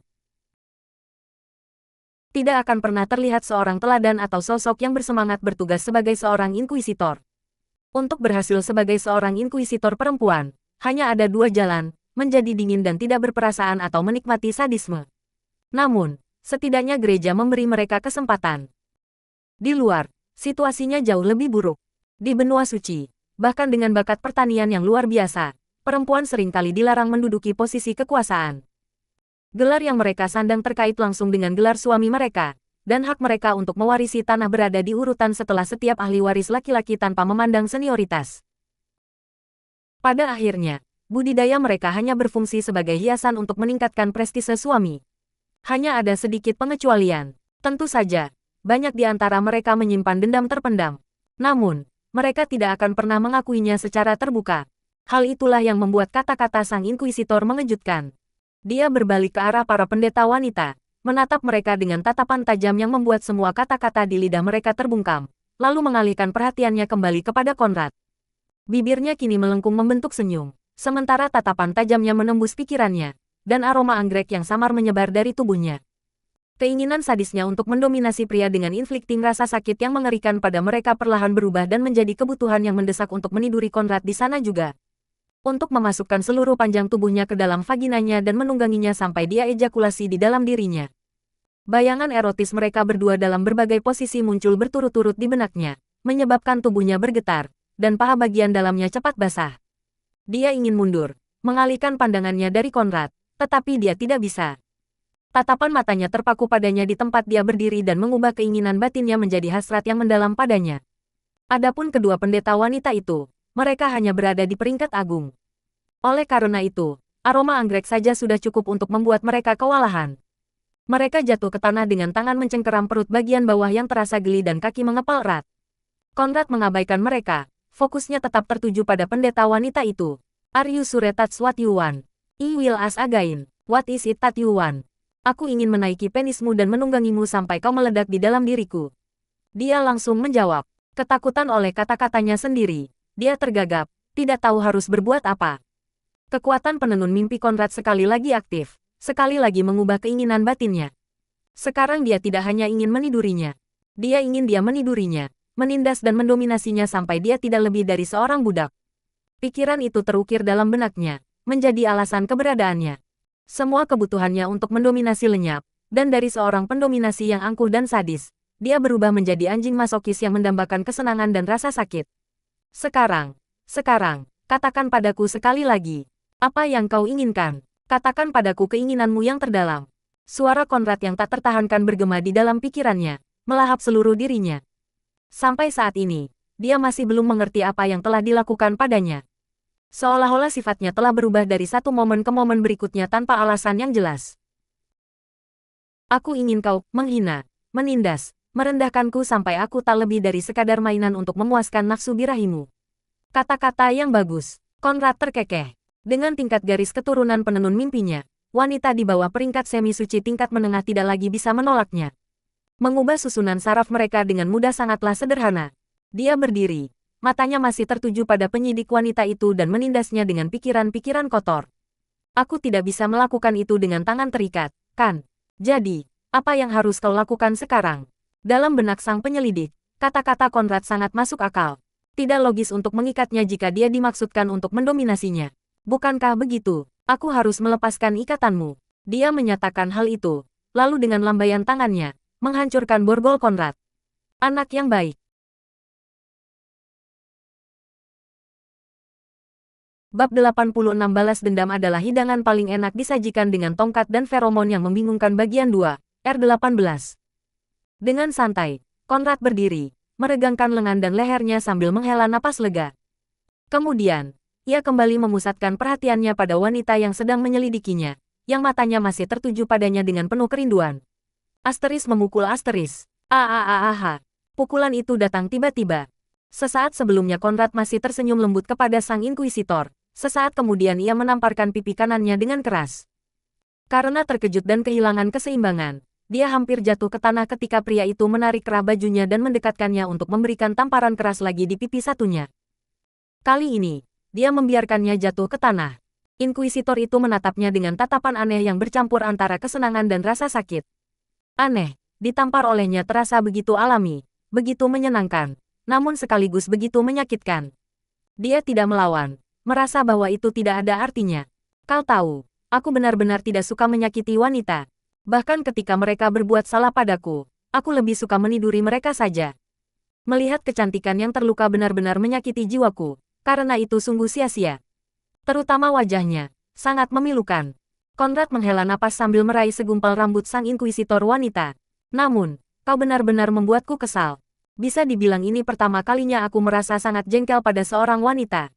Tidak akan pernah terlihat seorang teladan atau sosok yang bersemangat bertugas sebagai seorang inkuisitor. Untuk berhasil sebagai seorang inkuisitor perempuan, hanya ada dua jalan, menjadi dingin dan tidak berperasaan atau menikmati sadisme. Namun, setidaknya gereja memberi mereka kesempatan. Di luar, situasinya jauh lebih buruk. Di benua suci, bahkan dengan bakat pertanian yang luar biasa, perempuan seringkali dilarang menduduki posisi kekuasaan. Gelar yang mereka sandang terkait langsung dengan gelar suami mereka, dan hak mereka untuk mewarisi tanah berada di urutan setelah setiap ahli waris laki-laki tanpa memandang senioritas. Pada akhirnya, budidaya mereka hanya berfungsi sebagai hiasan untuk meningkatkan prestise suami. Hanya ada sedikit pengecualian. Tentu saja, banyak di antara mereka menyimpan dendam terpendam. Namun, mereka tidak akan pernah mengakuinya secara terbuka. Hal itulah yang membuat kata-kata sang inkuisitor mengejutkan. Dia berbalik ke arah para pendeta wanita, menatap mereka dengan tatapan tajam yang membuat semua kata-kata di lidah mereka terbungkam, lalu mengalihkan perhatiannya kembali kepada Konrad. Bibirnya kini melengkung membentuk senyum. Sementara tatapan tajamnya menembus pikirannya, dan aroma anggrek yang samar menyebar dari tubuhnya. Keinginan sadisnya untuk mendominasi pria dengan inflicting rasa sakit yang mengerikan pada mereka perlahan berubah dan menjadi kebutuhan yang mendesak untuk meniduri Konrad di sana juga. Untuk memasukkan seluruh panjang tubuhnya ke dalam vaginanya dan menungganginya sampai dia ejakulasi di dalam dirinya. Bayangan erotis mereka berdua dalam berbagai posisi muncul berturut-turut di benaknya, menyebabkan tubuhnya bergetar, dan paha bagian dalamnya cepat basah. Dia ingin mundur, mengalihkan pandangannya dari Konrad, tetapi dia tidak bisa. Tatapan matanya terpaku padanya di tempat dia berdiri dan mengubah keinginan batinnya menjadi hasrat yang mendalam padanya. Adapun kedua pendeta wanita itu, mereka hanya berada di peringkat agung. Oleh karena itu, aroma anggrek saja sudah cukup untuk membuat mereka kewalahan. Mereka jatuh ke tanah dengan tangan mencengkeram perut bagian bawah yang terasa geli dan kaki mengepal erat. Konrad mengabaikan mereka. Fokusnya tetap tertuju pada pendeta wanita itu. Are you sure that's what you want? I will ask again. What is it that you want? Aku ingin menaiki penismu dan menunggangimu sampai kau meledak di dalam diriku. Dia langsung menjawab. Ketakutan oleh kata-katanya sendiri. Dia tergagap, tidak tahu harus berbuat apa. Kekuatan penenun mimpi Konrad sekali lagi aktif, sekali lagi mengubah keinginan batinnya. Sekarang dia tidak hanya ingin menidurinya. Dia ingin dia menidurinya, menindas dan mendominasinya sampai dia tidak lebih dari seorang budak. Pikiran itu terukir dalam benaknya, menjadi alasan keberadaannya. Semua kebutuhannya untuk mendominasi lenyap, dan dari seorang pendominasi yang angkuh dan sadis, dia berubah menjadi anjing masokis yang mendambakan kesenangan dan rasa sakit. Sekarang, katakan padaku sekali lagi, apa yang kau inginkan? Katakan padaku keinginanmu yang terdalam. Suara Konrad yang tak tertahankan bergema di dalam pikirannya, melahap seluruh dirinya. Sampai saat ini, dia masih belum mengerti apa yang telah dilakukan padanya. Seolah-olah sifatnya telah berubah dari satu momen ke momen berikutnya tanpa alasan yang jelas. Aku ingin kau menghina, menindas, merendahkanku sampai aku tak lebih dari sekadar mainan untuk memuaskan nafsu birahimu. Kata-kata yang bagus. Konrad terkekeh. Dengan tingkat garis keturunan penenun mimpinya, wanita di bawah peringkat semi-suci tingkat menengah tidak lagi bisa menolaknya. Mengubah susunan saraf mereka dengan mudah sangatlah sederhana. Dia berdiri, matanya masih tertuju pada penyidik wanita itu dan menindasnya dengan pikiran-pikiran kotor. Aku tidak bisa melakukan itu dengan tangan terikat, kan? Jadi, Apa yang harus kau lakukan sekarang? Dalam benak sang penyelidik, kata-kata Konrad sangat masuk akal. Tidak logis untuk mengikatnya jika dia dimaksudkan untuk mendominasinya. Bukankah begitu? Aku harus melepaskan ikatanmu. Dia menyatakan hal itu, lalu dengan lambaian tangannya, menghancurkan borgol Konrad. Anak yang baik. Bab 86 Balas dendam adalah hidangan paling enak disajikan dengan tongkat dan feromon yang membingungkan bagian 2, R18. Dengan santai, Konrad berdiri, meregangkan lengan dan lehernya sambil menghela napas lega. Kemudian, ia kembali memusatkan perhatiannya pada wanita yang sedang menyelidikinya, yang matanya masih tertuju padanya dengan penuh kerinduan. Asteris memukul asteris. Pukulan itu datang tiba-tiba. Sesaat sebelumnya Konrad masih tersenyum lembut kepada sang inkuisitor. Sesaat kemudian ia menamparkan pipi kanannya dengan keras. Karena terkejut dan kehilangan keseimbangan, dia hampir jatuh ke tanah ketika pria itu menarik kerah bajunya dan mendekatkannya untuk memberikan tamparan keras lagi di pipi satunya. Kali ini, dia membiarkannya jatuh ke tanah. Inkuisitor itu menatapnya dengan tatapan aneh yang bercampur antara kesenangan dan rasa sakit. Aneh, ditampar olehnya terasa begitu alami, begitu menyenangkan, namun sekaligus begitu menyakitkan. Dia tidak melawan, merasa bahwa itu tidak ada artinya. Kau tahu, aku benar-benar tidak suka menyakiti wanita. Bahkan ketika mereka berbuat salah padaku, aku lebih suka meniduri mereka saja. Melihat kecantikan yang terluka benar-benar menyakiti jiwaku, karena itu sungguh sia-sia. Terutama wajahnya, sangat memilukan. Konrad menghela napas sambil meraih segumpal rambut sang inkuisitor wanita. Namun, kau benar-benar membuatku kesal. Bisa dibilang ini pertama kalinya aku merasa sangat jengkel pada seorang wanita.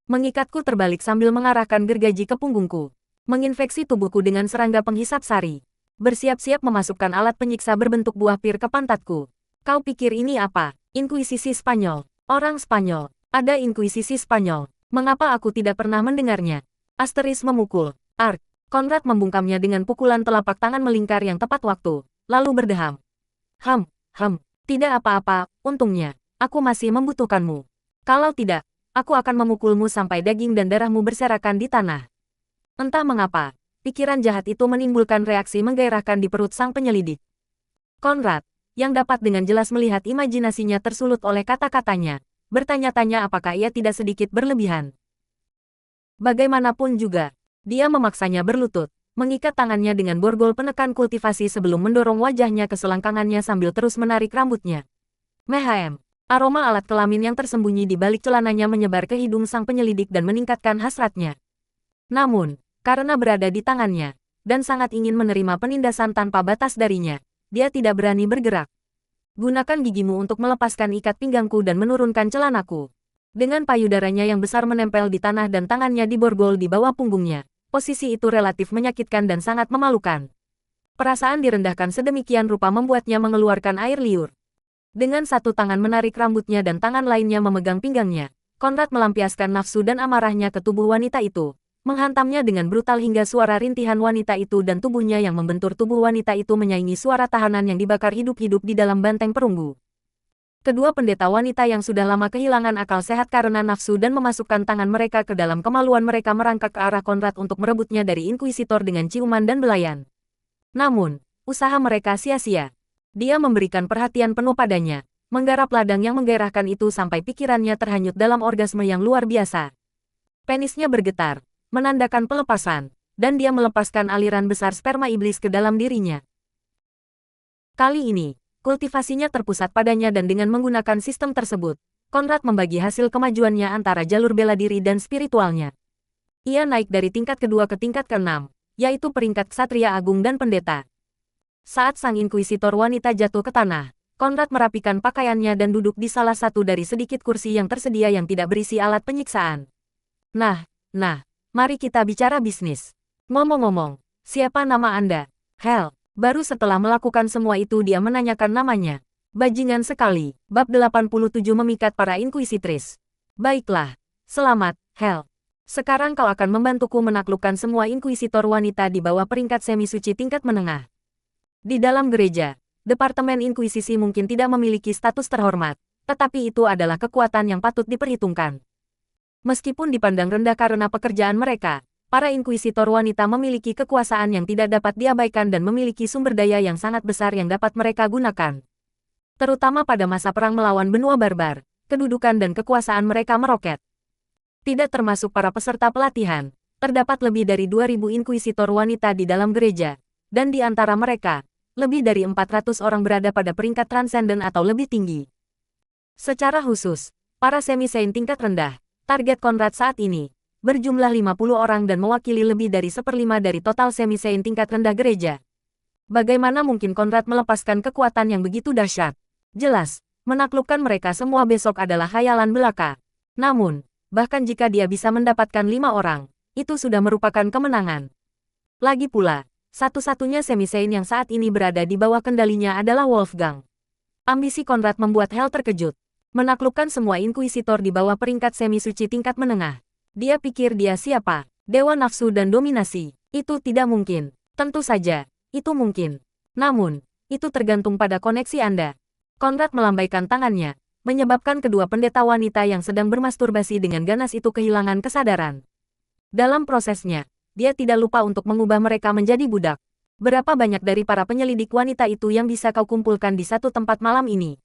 Mengikatku terbalik sambil mengarahkan gergaji ke punggungku. Menginfeksi tubuhku dengan serangga penghisap sari. Bersiap-siap memasukkan alat penyiksa berbentuk buah pir ke pantatku. Kau pikir ini apa? Inkuisisi Spanyol. Orang Spanyol. Ada inkuisisi Spanyol. Mengapa aku tidak pernah mendengarnya? Asteris memukul. Ark. Konrad membungkamnya dengan pukulan telapak tangan melingkar yang tepat waktu. Lalu berdeham. Tidak apa-apa, untungnya. Aku masih membutuhkanmu. Kalau tidak, aku akan memukulmu sampai daging dan darahmu berserakan di tanah. Entah mengapa, pikiran jahat itu menimbulkan reaksi menggairahkan di perut sang penyelidik. Konrad, yang dapat dengan jelas melihat imajinasinya tersulut oleh kata-katanya, bertanya-tanya apakah ia tidak sedikit berlebihan. Bagaimanapun juga, dia memaksanya berlutut, mengikat tangannya dengan borgol penekan kultivasi sebelum mendorong wajahnya ke selangkangannya sambil terus menarik rambutnya. Mehem. Aroma alat kelamin yang tersembunyi di balik celananya menyebar ke hidung sang penyelidik dan meningkatkan hasratnya. Namun, karena berada di tangannya, dan sangat ingin menerima penindasan tanpa batas darinya, dia tidak berani bergerak. Gunakan gigimu untuk melepaskan ikat pinggangku dan menurunkan celanaku. Dengan payudaranya yang besar menempel di tanah dan tangannya diborgol di bawah punggungnya, posisi itu relatif menyakitkan dan sangat memalukan. Perasaan direndahkan sedemikian rupa membuatnya mengeluarkan air liur. Dengan satu tangan menarik rambutnya dan tangan lainnya memegang pinggangnya, Konrad melampiaskan nafsu dan amarahnya ke tubuh wanita itu, menghantamnya dengan brutal hingga suara rintihan wanita itu dan tubuhnya yang membentur tubuh wanita itu menyaingi suara tahanan yang dibakar hidup-hidup di dalam banteng perunggu. Kedua pendeta wanita yang sudah lama kehilangan akal sehat karena nafsu dan memasukkan tangan mereka ke dalam kemaluan mereka merangkak ke arah Konrad untuk merebutnya dari inkuisitor dengan ciuman dan belayan. Namun, usaha mereka sia-sia. Dia memberikan perhatian penuh padanya, menggarap ladang yang menggairahkan itu sampai pikirannya terhanyut dalam orgasme yang luar biasa. Penisnya bergetar, menandakan pelepasan, dan dia melepaskan aliran besar sperma iblis ke dalam dirinya. Kali ini, kultivasinya terpusat padanya dan dengan menggunakan sistem tersebut, Konrad membagi hasil kemajuannya antara jalur bela diri dan spiritualnya. Ia naik dari tingkat kedua ke tingkat keenam, yaitu peringkat ksatria agung dan pendeta. Saat sang inkuisitor wanita jatuh ke tanah, Konrad merapikan pakaiannya dan duduk di salah satu dari sedikit kursi yang tersedia yang tidak berisi alat penyiksaan. Nah, mari kita bicara bisnis. Ngomong-ngomong, siapa nama Anda? Hell, baru setelah melakukan semua itu dia menanyakan namanya. Bajingan sekali. Bab 87 memikat para inkuisitris. Baiklah, selamat, Hell. Sekarang kau akan membantuku menaklukkan semua inkuisitor wanita di bawah peringkat semi-suci tingkat menengah. Di dalam gereja, Departemen Inkuisisi mungkin tidak memiliki status terhormat, tetapi itu adalah kekuatan yang patut diperhitungkan. Meskipun dipandang rendah karena pekerjaan mereka, Para inkuisitor wanita memiliki kekuasaan yang tidak dapat diabaikan dan memiliki sumber daya yang sangat besar yang dapat mereka gunakan. Terutama pada masa perang melawan benua barbar, kedudukan dan kekuasaan mereka meroket. Tidak termasuk para peserta pelatihan, terdapat lebih dari 2.000 inkuisitor wanita di dalam gereja, dan di antara mereka, lebih dari 400 orang berada pada peringkat transenden atau lebih tinggi. Secara khusus, para semi-saint tingkat rendah, target Conrad saat ini, berjumlah 50 orang dan mewakili lebih dari 1/5 dari total semi-saint tingkat rendah gereja. Bagaimana mungkin Conrad melepaskan kekuatan yang begitu dahsyat? Jelas, menaklukkan mereka semua besok adalah khayalan belaka. Namun, bahkan jika dia bisa mendapatkan 5 orang, itu sudah merupakan kemenangan. Lagi pula, satu-satunya semi-saint yang saat ini berada di bawah kendalinya adalah Wolfgang. Ambisi Conrad membuat Hel terkejut. Menaklukkan semua inkuisitor di bawah peringkat semi-suci tingkat menengah. Dia pikir dia siapa? Dewa nafsu dan dominasi. Itu tidak mungkin. Tentu saja, itu mungkin. Namun, itu tergantung pada koneksi Anda. Conrad melambaikan tangannya, menyebabkan kedua pendeta wanita yang sedang bermasturbasi dengan ganas itu kehilangan kesadaran. Dalam prosesnya, dia tidak lupa untuk mengubah mereka menjadi budak. Berapa banyak dari para penyelidik wanita itu yang bisa kau kumpulkan di satu tempat malam ini?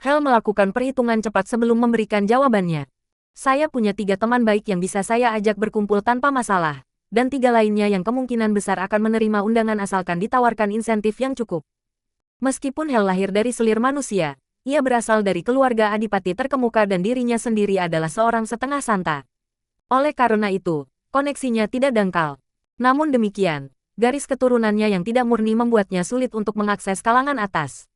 Hel melakukan perhitungan cepat sebelum memberikan jawabannya. Saya punya 3 teman baik yang bisa saya ajak berkumpul tanpa masalah, dan 3 lainnya yang kemungkinan besar akan menerima undangan asalkan ditawarkan insentif yang cukup. Meskipun Hel lahir dari selir manusia, ia berasal dari keluarga adipati terkemuka dan dirinya sendiri adalah seorang setengah santa. Oleh karena itu, koneksinya tidak dangkal. Namun demikian, garis keturunannya yang tidak murni membuatnya sulit untuk mengakses kalangan atas.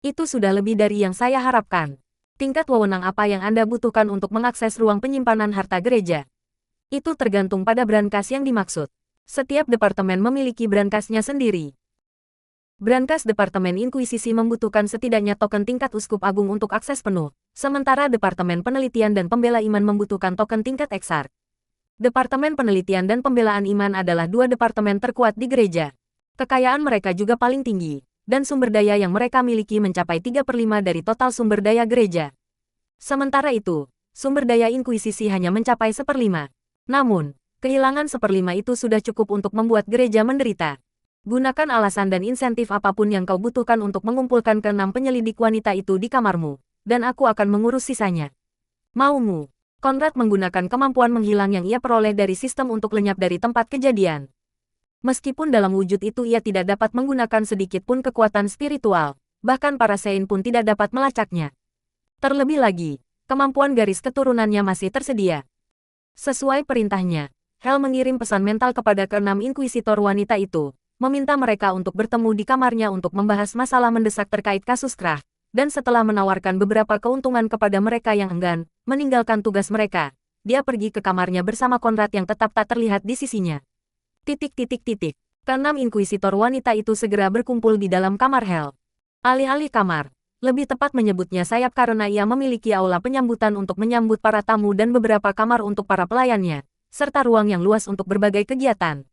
Itu sudah lebih dari yang saya harapkan. Tingkat wewenang apa yang Anda butuhkan untuk mengakses ruang penyimpanan harta gereja? Itu tergantung pada brankas yang dimaksud. Setiap departemen memiliki brankasnya sendiri. Brankas Departemen Inkuisisi membutuhkan setidaknya token tingkat uskup agung untuk akses penuh, sementara Departemen Penelitian dan Pembela Iman membutuhkan token tingkat eksark. Departemen Penelitian dan Pembelaan Iman adalah 2 departemen terkuat di gereja. Kekayaan mereka juga paling tinggi, dan sumber daya yang mereka miliki mencapai 3/5 dari total sumber daya gereja. Sementara itu, sumber daya inkuisisi hanya mencapai 1/5. Namun, kehilangan 1/5 itu sudah cukup untuk membuat gereja menderita. Gunakan alasan dan insentif apapun yang kau butuhkan untuk mengumpulkan ke-6 penyelidik wanita itu di kamarmu, dan aku akan mengurus sisanya. Maumu? Conrad menggunakan kemampuan menghilang yang ia peroleh dari sistem untuk lenyap dari tempat kejadian. Meskipun dalam wujud itu ia tidak dapat menggunakan sedikit pun kekuatan spiritual, bahkan para Saint pun tidak dapat melacaknya. Terlebih lagi, kemampuan garis keturunannya masih tersedia. Sesuai perintahnya, Hel mengirim pesan mental kepada ke-6 inkuisitor wanita itu, meminta mereka untuk bertemu di kamarnya untuk membahas masalah mendesak terkait kasus Krah, dan setelah menawarkan beberapa keuntungan kepada mereka yang enggan meninggalkan tugas mereka, dia pergi ke kamarnya bersama Conrad yang tetap tak terlihat di sisinya. Ke-6 inkuisitor wanita itu segera berkumpul di dalam kamar Hel. Alih-alih kamar, lebih tepat menyebutnya sayap karena ia memiliki aula penyambutan untuk menyambut para tamu dan beberapa kamar untuk para pelayannya, serta ruang yang luas untuk berbagai kegiatan.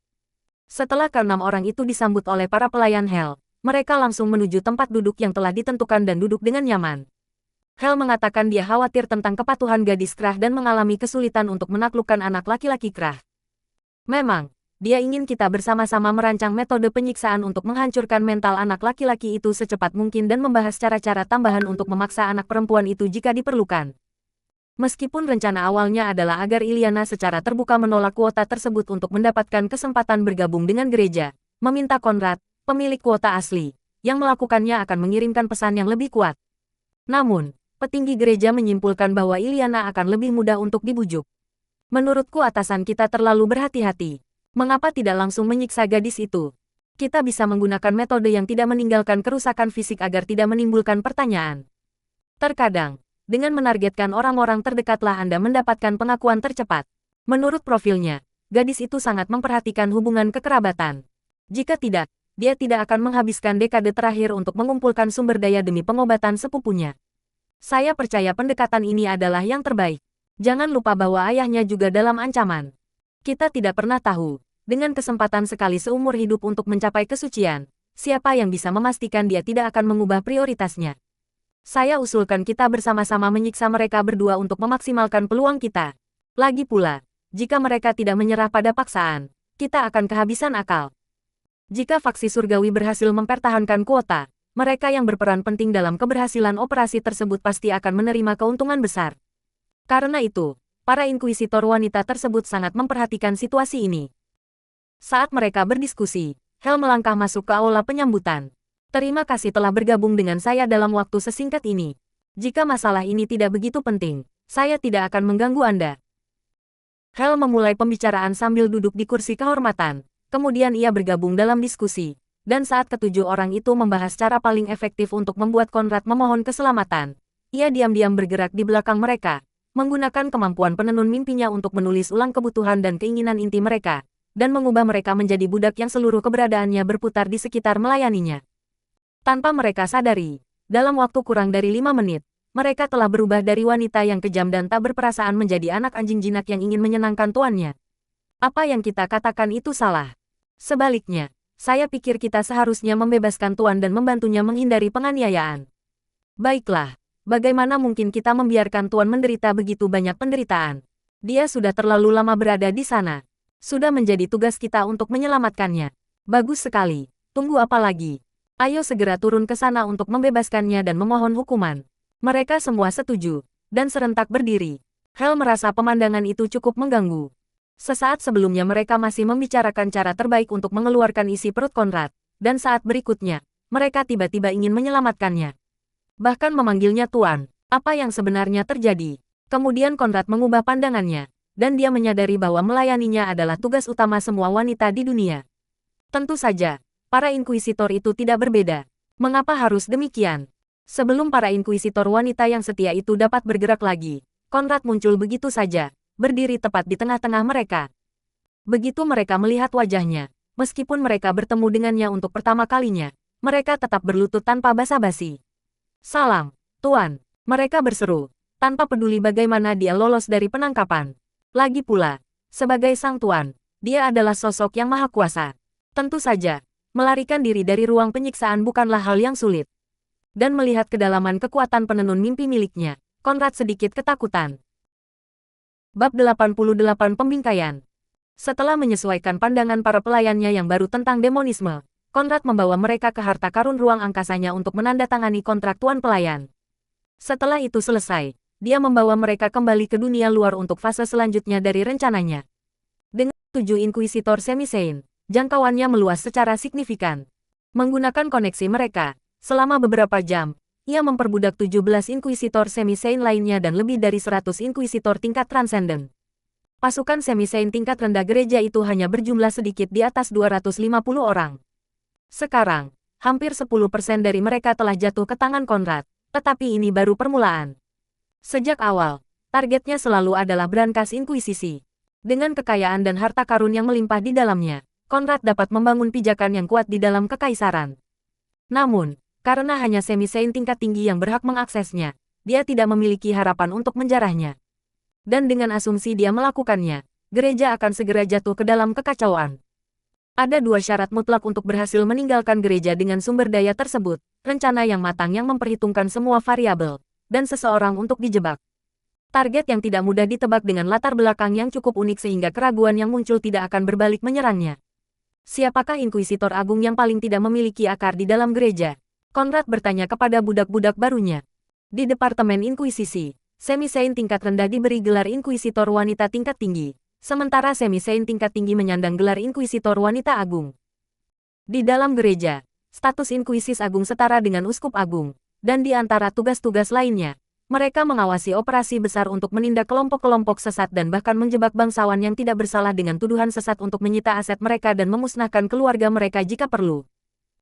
Setelah ke-6 orang itu disambut oleh para pelayan Hel, mereka langsung menuju tempat duduk yang telah ditentukan dan duduk dengan nyaman. Hel mengatakan dia khawatir tentang kepatuhan gadis Krah dan mengalami kesulitan untuk menaklukkan anak laki-laki Krah. Memang, dia ingin kita bersama-sama merancang metode penyiksaan untuk menghancurkan mental anak laki-laki itu secepat mungkin dan membahas cara-cara tambahan untuk memaksa anak perempuan itu jika diperlukan. Meskipun rencana awalnya adalah agar Iliana secara terbuka menolak kuota tersebut untuk mendapatkan kesempatan bergabung dengan gereja, meminta Conrad, pemilik kuota asli, yang melakukannya akan mengirimkan pesan yang lebih kuat. Namun, petinggi gereja menyimpulkan bahwa Iliana akan lebih mudah untuk dibujuk. Menurutku atasan kita terlalu berhati-hati. Mengapa tidak langsung menyiksa gadis itu? Kita bisa menggunakan metode yang tidak meninggalkan kerusakan fisik agar tidak menimbulkan pertanyaan. Terkadang, dengan menargetkan orang-orang terdekatlah Anda mendapatkan pengakuan tercepat. Menurut profilnya, gadis itu sangat memperhatikan hubungan kekerabatan. Jika tidak, dia tidak akan menghabiskan dekade terakhir untuk mengumpulkan sumber daya demi pengobatan sepupunya. Saya percaya pendekatan ini adalah yang terbaik. Jangan lupa bahwa ayahnya juga dalam ancaman. Kita tidak pernah tahu, dengan kesempatan sekali seumur hidup untuk mencapai kesucian, siapa yang bisa memastikan dia tidak akan mengubah prioritasnya. Saya usulkan kita bersama-sama menyiksa mereka berdua untuk memaksimalkan peluang kita. Lagi pula, Jika mereka tidak menyerah pada paksaan, kita akan kehabisan akal. Jika faksi surgawi berhasil mempertahankan kuota, mereka yang berperan penting dalam keberhasilan operasi tersebut pasti akan menerima keuntungan besar. Karena itu, para inkuisitor wanita tersebut sangat memperhatikan situasi ini. Saat mereka berdiskusi, Hel melangkah masuk ke aula penyambutan. Terima kasih telah bergabung dengan saya dalam waktu sesingkat ini. Jika masalah ini tidak begitu penting, saya tidak akan mengganggu Anda. Hel memulai pembicaraan sambil duduk di kursi kehormatan. Kemudian ia bergabung dalam diskusi. Dan saat ketujuh orang itu membahas cara paling efektif untuk membuat Konrad memohon keselamatan, ia diam-diam bergerak di belakang mereka, menggunakan kemampuan penenun mimpinya untuk menulis ulang kebutuhan dan keinginan inti mereka, dan mengubah mereka menjadi budak yang seluruh keberadaannya berputar di sekitar melayaninya. Tanpa mereka sadari, dalam waktu kurang dari 5 menit, mereka telah berubah dari wanita yang kejam dan tak berperasaan menjadi anak anjing jinak yang ingin menyenangkan tuannya. Apa yang kita katakan itu salah. Sebaliknya, saya pikir kita seharusnya membebaskan tuan dan membantunya menghindari penganiayaan. Baiklah, bagaimana mungkin kita membiarkan tuan menderita begitu banyak penderitaan? Dia sudah terlalu lama berada di sana. Sudah menjadi tugas kita untuk menyelamatkannya. Bagus sekali. Tunggu apa lagi? Ayo segera turun ke sana untuk membebaskannya dan memohon hukuman. Mereka semua setuju, dan serentak berdiri. Hel merasa pemandangan itu cukup mengganggu. Sesaat sebelumnya mereka masih membicarakan cara terbaik untuk mengeluarkan isi perut Konrad, dan saat berikutnya, mereka tiba-tiba ingin menyelamatkannya. Bahkan memanggilnya Tuan. Apa yang sebenarnya terjadi? Kemudian Konrad mengubah pandangannya, dan dia menyadari bahwa melayaninya adalah tugas utama semua wanita di dunia. Tentu saja, para inkuisitor itu tidak berbeda. Mengapa harus demikian? Sebelum para inkuisitor wanita yang setia itu dapat bergerak lagi, Konrad muncul begitu saja, berdiri tepat di tengah-tengah mereka. Begitu mereka melihat wajahnya, meskipun mereka bertemu dengannya untuk pertama kalinya, mereka tetap berlutut tanpa basa-basi. "Salam, Tuan," mereka berseru, tanpa peduli bagaimana dia lolos dari penangkapan. Lagi pula, sebagai sang tuan, dia adalah sosok yang maha kuasa. Tentu saja, melarikan diri dari ruang penyiksaan bukanlah hal yang sulit. Dan melihat kedalaman kekuatan penenun mimpi miliknya, Konrad sedikit ketakutan. Bab 88 Pembingkaian. Setelah menyesuaikan pandangan para pelayannya yang baru tentang demonisme, Konrad membawa mereka ke harta karun ruang angkasanya untuk menandatangani kontrak tuan pelayan. Setelah itu selesai, dia membawa mereka kembali ke dunia luar untuk fase selanjutnya dari rencananya. Dengan 7 inkuisitor semi-saint, jangkauannya meluas secara signifikan. Menggunakan koneksi mereka, selama beberapa jam, ia memperbudak 17 inkuisitor semi-saint lainnya dan lebih dari 100 inkuisitor tingkat transenden. Pasukan semi-saint tingkat rendah gereja itu hanya berjumlah sedikit di atas 250 orang. Sekarang, hampir 10% dari mereka telah jatuh ke tangan Konrad, tetapi ini baru permulaan. Sejak awal, targetnya selalu adalah brankas inkuisisi. Dengan kekayaan dan harta karun yang melimpah di dalamnya, Konrad dapat membangun pijakan yang kuat di dalam kekaisaran. Namun, karena hanya semi-saint tingkat tinggi yang berhak mengaksesnya, dia tidak memiliki harapan untuk menjarahnya. Dan dengan asumsi dia melakukannya, gereja akan segera jatuh ke dalam kekacauan. Ada 2 syarat mutlak untuk berhasil meninggalkan gereja dengan sumber daya tersebut, rencana yang matang yang memperhitungkan semua variabel, dan seseorang untuk dijebak. Target yang tidak mudah ditebak dengan latar belakang yang cukup unik sehingga keraguan yang muncul tidak akan berbalik menyerangnya. Siapakah Inkuisitor Agung yang paling tidak memiliki akar di dalam gereja? Konrad bertanya kepada budak-budak barunya. Di Departemen Inkuisisi, semi-saint tingkat rendah diberi gelar Inkuisitor Wanita tingkat tinggi, sementara semi-saint tingkat tinggi menyandang gelar Inkuisitor Wanita Agung. Di dalam gereja, status Inkuisis Agung setara dengan Uskup Agung, dan di antara tugas-tugas lainnya, mereka mengawasi operasi besar untuk menindak kelompok-kelompok sesat dan bahkan menjebak bangsawan yang tidak bersalah dengan tuduhan sesat untuk menyita aset mereka dan memusnahkan keluarga mereka jika perlu.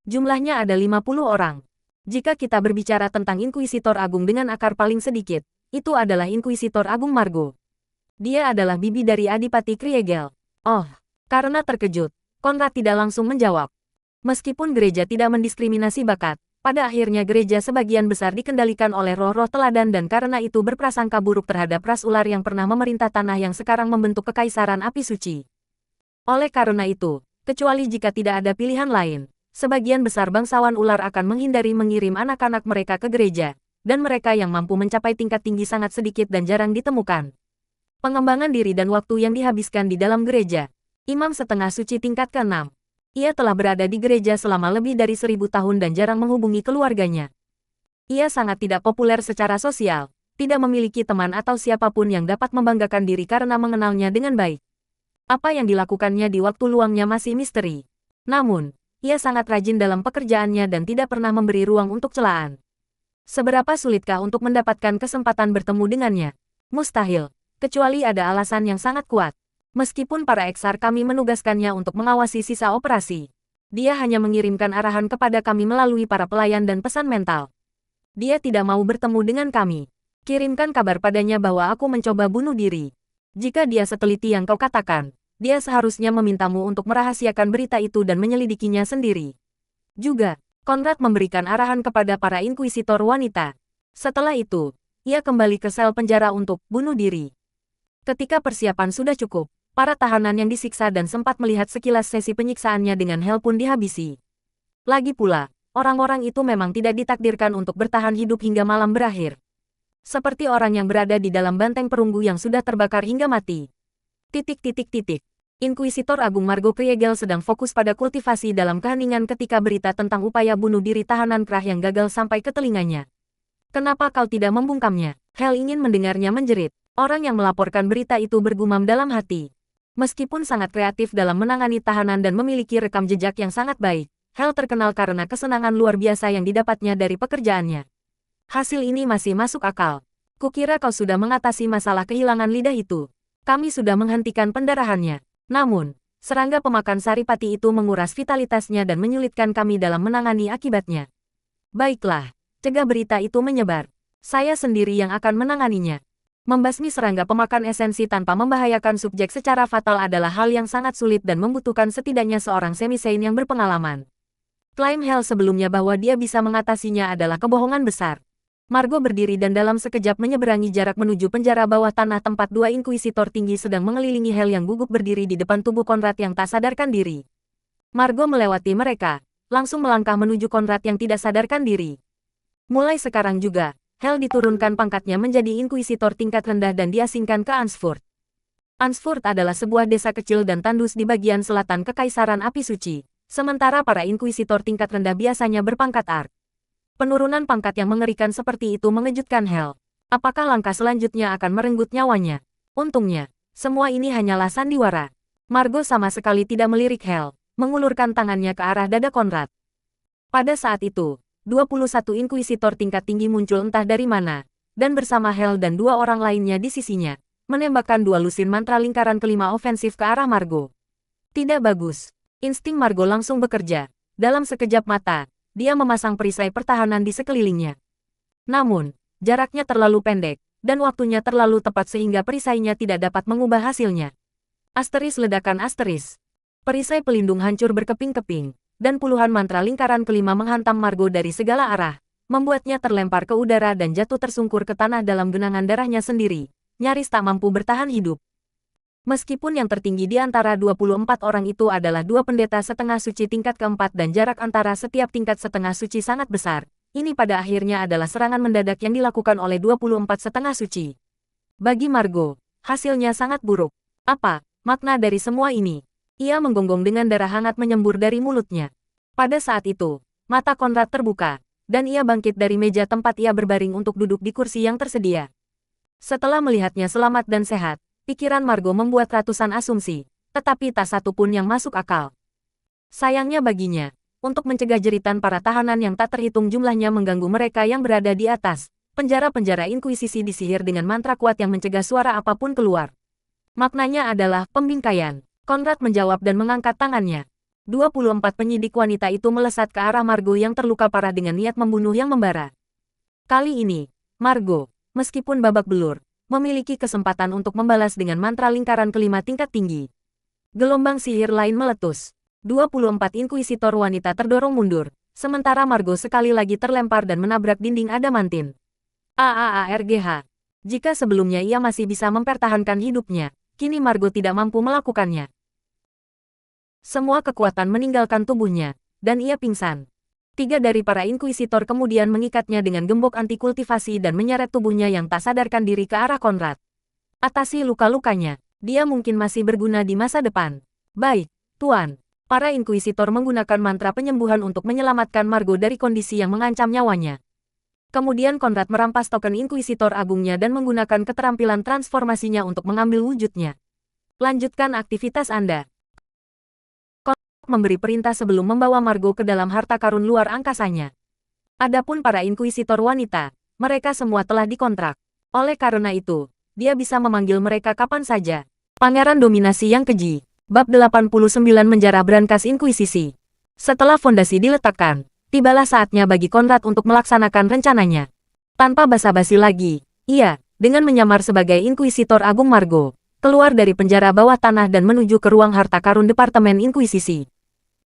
Jumlahnya ada 50 orang. Jika kita berbicara tentang Inkuisitor Agung dengan akar paling sedikit, itu adalah Inkuisitor Agung Margo. Dia adalah bibi dari Adipati Kriegel. Oh, karena terkejut, Konrad tidak langsung menjawab. Meskipun gereja tidak mendiskriminasi bakat, pada akhirnya gereja sebagian besar dikendalikan oleh roh-roh teladan dan karena itu berprasangka buruk terhadap ras ular yang pernah memerintah tanah yang sekarang membentuk kekaisaran api suci. Oleh karena itu, kecuali jika tidak ada pilihan lain, sebagian besar bangsawan ular akan menghindari mengirim anak-anak mereka ke gereja, dan mereka yang mampu mencapai tingkat tinggi sangat sedikit dan jarang ditemukan. Pengembangan diri dan waktu yang dihabiskan di dalam gereja. Imam setengah suci tingkat ke-6. Ia telah berada di gereja selama lebih dari 1000 tahun dan jarang menghubungi keluarganya. Ia sangat tidak populer secara sosial, tidak memiliki teman atau siapapun yang dapat membanggakan diri karena mengenalnya dengan baik. Apa yang dilakukannya di waktu luangnya masih misteri. Namun, ia sangat rajin dalam pekerjaannya dan tidak pernah memberi ruang untuk celaan. Seberapa sulitkah untuk mendapatkan kesempatan bertemu dengannya? Mustahil, kecuali ada alasan yang sangat kuat. Meskipun para eksar kami menugaskannya untuk mengawasi sisa operasi, dia hanya mengirimkan arahan kepada kami melalui para pelayan dan pesan mental. Dia tidak mau bertemu dengan kami. Kirimkan kabar padanya bahwa aku mencoba bunuh diri. Jika dia seteliti yang kau katakan, dia seharusnya memintamu untuk merahasiakan berita itu dan menyelidikinya sendiri. Juga, Conrad memberikan arahan kepada para inkuisitor wanita. Setelah itu, ia kembali ke sel penjara untuk bunuh diri. Ketika persiapan sudah cukup, para tahanan yang disiksa dan sempat melihat sekilas sesi penyiksaannya dengan Hel pun dihabisi. Lagi pula, orang-orang itu memang tidak ditakdirkan untuk bertahan hidup hingga malam berakhir. Seperti orang yang berada di dalam banteng perunggu yang sudah terbakar hingga mati. Inkuisitor Agung Margo Kriegel sedang fokus pada kultivasi dalam keheningan ketika berita tentang upaya bunuh diri tahanan Krah yang gagal sampai ke telinganya. Kenapa kau tidak membungkamnya? Hel ingin mendengarnya menjerit. Orang yang melaporkan berita itu bergumam dalam hati. Meskipun sangat kreatif dalam menangani tahanan dan memiliki rekam jejak yang sangat baik, Hel terkenal karena kesenangan luar biasa yang didapatnya dari pekerjaannya. Hasil ini masih masuk akal. Kukira kau sudah mengatasi masalah kehilangan lidah itu. Kami sudah menghentikan pendarahannya. Namun, serangga pemakan saripati itu menguras vitalitasnya dan menyulitkan kami dalam menangani akibatnya. Baiklah, cegah berita itu menyebar. Saya sendiri yang akan menanganinya. Membasmi serangga pemakan esensi tanpa membahayakan subjek secara fatal adalah hal yang sangat sulit dan membutuhkan setidaknya seorang semi-saint yang berpengalaman. Klaim Hel sebelumnya bahwa dia bisa mengatasinya adalah kebohongan besar. Margo berdiri dan dalam sekejap menyeberangi jarak menuju penjara bawah tanah tempat dua inkuisitor tinggi sedang mengelilingi Hel yang gugup berdiri di depan tubuh Conrad yang tak sadarkan diri. Margo melewati mereka, langsung melangkah menuju Conrad yang tidak sadarkan diri. Mulai sekarang juga, Hel diturunkan pangkatnya menjadi inkuisitor tingkat rendah dan diasingkan ke Ansfurt. Ansfurt adalah sebuah desa kecil dan tandus di bagian selatan Kekaisaran Api Suci, sementara para inkuisitor tingkat rendah biasanya berpangkat Ark. Penurunan pangkat yang mengerikan seperti itu mengejutkan Hel. Apakah langkah selanjutnya akan merenggut nyawanya? Untungnya, semua ini hanyalah sandiwara. Margo sama sekali tidak melirik Hel, mengulurkan tangannya ke arah dada Conrad. Pada saat itu, 21 inkuisitor tingkat tinggi muncul entah dari mana, dan bersama Hel dan dua orang lainnya di sisinya, menembakkan dua lusin mantra lingkaran kelima ofensif ke arah Margo. Tidak bagus. Insting Margo langsung bekerja. Dalam sekejap mata, dia memasang perisai pertahanan di sekelilingnya. Namun, jaraknya terlalu pendek, dan waktunya terlalu tepat sehingga perisainya tidak dapat mengubah hasilnya. Asteris ledakan asteris. Perisai pelindung hancur berkeping-keping, dan puluhan mantra lingkaran kelima menghantam Margo dari segala arah, membuatnya terlempar ke udara dan jatuh tersungkur ke tanah dalam genangan darahnya sendiri, nyaris tak mampu bertahan hidup. Meskipun yang tertinggi di antara 24 orang itu adalah dua pendeta setengah suci tingkat keempat dan jarak antara setiap tingkat setengah suci sangat besar, ini pada akhirnya adalah serangan mendadak yang dilakukan oleh 24 setengah suci. Bagi Margo, hasilnya sangat buruk. Apa makna dari semua ini? Ia menggonggong dengan darah hangat menyembur dari mulutnya. Pada saat itu, mata Conrad terbuka, dan ia bangkit dari meja tempat ia berbaring untuk duduk di kursi yang tersedia. Setelah melihatnya selamat dan sehat, pikiran Margo membuat ratusan asumsi, tetapi tak satu pun yang masuk akal. Sayangnya baginya, untuk mencegah jeritan para tahanan yang tak terhitung jumlahnya mengganggu mereka yang berada di atas, penjara-penjara inkuisisi disihir dengan mantra kuat yang mencegah suara apapun keluar. Maknanya adalah pembingkaian. Conrad menjawab dan mengangkat tangannya. 24 penyidik wanita itu melesat ke arah Margo yang terluka parah dengan niat membunuh yang membara. Kali ini, Margo, meskipun babak belur, memiliki kesempatan untuk membalas dengan mantra lingkaran kelima tingkat tinggi. Gelombang sihir lain meletus. 24 inkuisitor wanita terdorong mundur, sementara Margo sekali lagi terlempar dan menabrak dinding adamantin. AAARGH. Jika sebelumnya ia masih bisa mempertahankan hidupnya, kini Margo tidak mampu melakukannya. Semua kekuatan meninggalkan tubuhnya, dan ia pingsan. 3 dari para inkuisitor kemudian mengikatnya dengan gembok anti-kultivasi dan menyeret tubuhnya yang tak sadarkan diri ke arah Conrad. Atasi luka-lukanya. Dia mungkin masih berguna di masa depan. Baik, Tuan. Para inkuisitor menggunakan mantra penyembuhan untuk menyelamatkan Margo dari kondisi yang mengancam nyawanya. Kemudian Konrad merampas token inkuisitor agungnya dan menggunakan keterampilan transformasinya untuk mengambil wujudnya. Lanjutkan aktivitas Anda. Konrad memberi perintah sebelum membawa Margo ke dalam harta karun luar angkasanya. Adapun para inkuisitor wanita, mereka semua telah dikontrak. Oleh karena itu, dia bisa memanggil mereka kapan saja. Pangeran Dominasi yang Keji. Bab 89 Menjarah Brankas Inkuisisi. Setelah fondasi diletakkan, tibalah saatnya bagi Konrad untuk melaksanakan rencananya. Tanpa basa-basi lagi, ia, dengan menyamar sebagai Inkuisitor Agung Margo, keluar dari penjara bawah tanah dan menuju ke ruang harta karun Departemen Inkuisisi.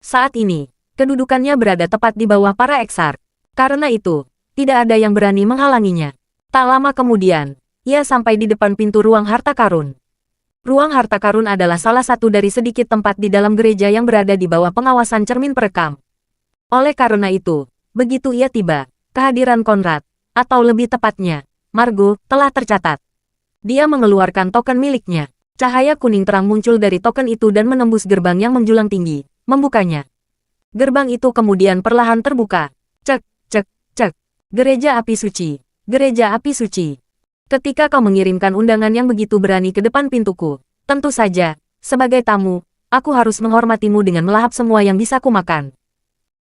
Saat ini, kedudukannya berada tepat di bawah para eksark. Karena itu, tidak ada yang berani menghalanginya. Tak lama kemudian, ia sampai di depan pintu ruang harta karun. Ruang harta karun adalah salah satu dari sedikit tempat di dalam gereja yang berada di bawah pengawasan cermin perekam. Oleh karena itu, begitu ia tiba, kehadiran Konrad, atau lebih tepatnya, Margo, telah tercatat. Dia mengeluarkan token miliknya. Cahaya kuning terang muncul dari token itu dan menembus gerbang yang menjulang tinggi, membukanya. Gerbang itu kemudian perlahan terbuka. Cek, cek, cek. Gereja Api Suci. Gereja Api Suci. Ketika kau mengirimkan undangan yang begitu berani ke depan pintuku, tentu saja, sebagai tamu, aku harus menghormatimu dengan melahap semua yang bisa kumakan.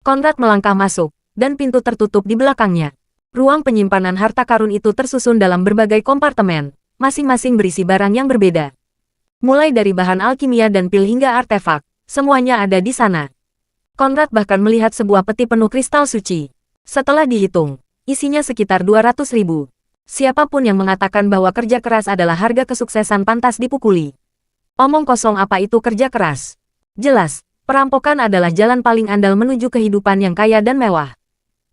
Konrad melangkah masuk, dan pintu tertutup di belakangnya. Ruang penyimpanan harta karun itu tersusun dalam berbagai kompartemen, masing-masing berisi barang yang berbeda. Mulai dari bahan alkimia dan pil hingga artefak, semuanya ada di sana. Konrad bahkan melihat sebuah peti penuh kristal suci. Setelah dihitung, isinya sekitar 200.000. Siapapun yang mengatakan bahwa kerja keras adalah harga kesuksesan pantas dipukuli. Omong kosong apa itu kerja keras? Jelas, perampokan adalah jalan paling andal menuju kehidupan yang kaya dan mewah.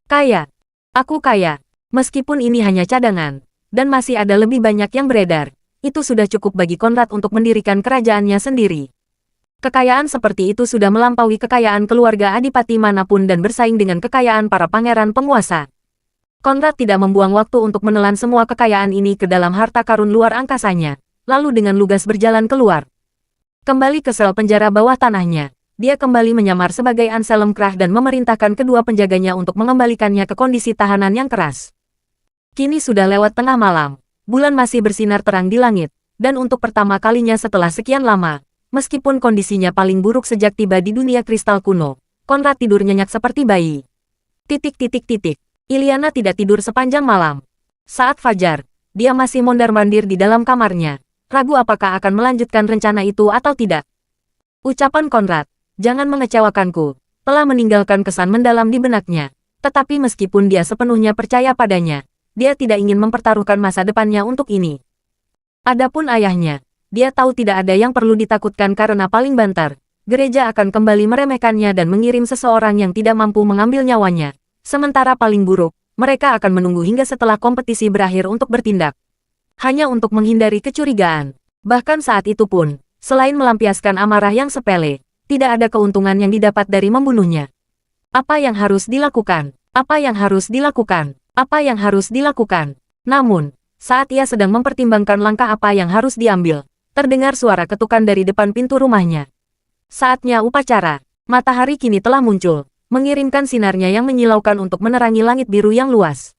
Kaya. Aku kaya. Meskipun ini hanya cadangan, dan masih ada lebih banyak yang beredar, itu sudah cukup bagi Konrad untuk mendirikan kerajaannya sendiri. Kekayaan seperti itu sudah melampaui kekayaan keluarga adipati manapun dan bersaing dengan kekayaan para pangeran penguasa. Konrad tidak membuang waktu untuk menelan semua kekayaan ini ke dalam harta karun luar angkasanya, lalu dengan lugas berjalan keluar. Kembali ke sel penjara bawah tanahnya, dia kembali menyamar sebagai Anselm Krah dan memerintahkan kedua penjaganya untuk mengembalikannya ke kondisi tahanan yang keras. Kini sudah lewat tengah malam, bulan masih bersinar terang di langit, dan untuk pertama kalinya setelah sekian lama, meskipun kondisinya paling buruk sejak tiba di dunia kristal kuno, Konrad tidur nyenyak seperti bayi. Iliana tidak tidur sepanjang malam. Saat fajar, dia masih mondar-mandir di dalam kamarnya, ragu apakah akan melanjutkan rencana itu atau tidak. Ucapan Konrad, "Jangan mengecewakanku," telah meninggalkan kesan mendalam di benaknya. Tetapi meskipun dia sepenuhnya percaya padanya, dia tidak ingin mempertaruhkan masa depannya untuk ini. Adapun ayahnya, dia tahu tidak ada yang perlu ditakutkan karena paling banter, gereja akan kembali meremehkannya dan mengirim seseorang yang tidak mampu mengambil nyawanya. Sementara paling buruk, mereka akan menunggu hingga setelah kompetisi berakhir untuk bertindak. Hanya untuk menghindari kecurigaan. Bahkan saat itu pun, selain melampiaskan amarah yang sepele, tidak ada keuntungan yang didapat dari membunuhnya. Apa yang harus dilakukan? Apa yang harus dilakukan? Apa yang harus dilakukan? Namun, saat ia sedang mempertimbangkan langkah apa yang harus diambil, terdengar suara ketukan dari depan pintu rumahnya. Saatnya upacara. Matahari kini telah muncul, mengirimkan sinarnya yang menyilaukan untuk menerangi langit biru yang luas.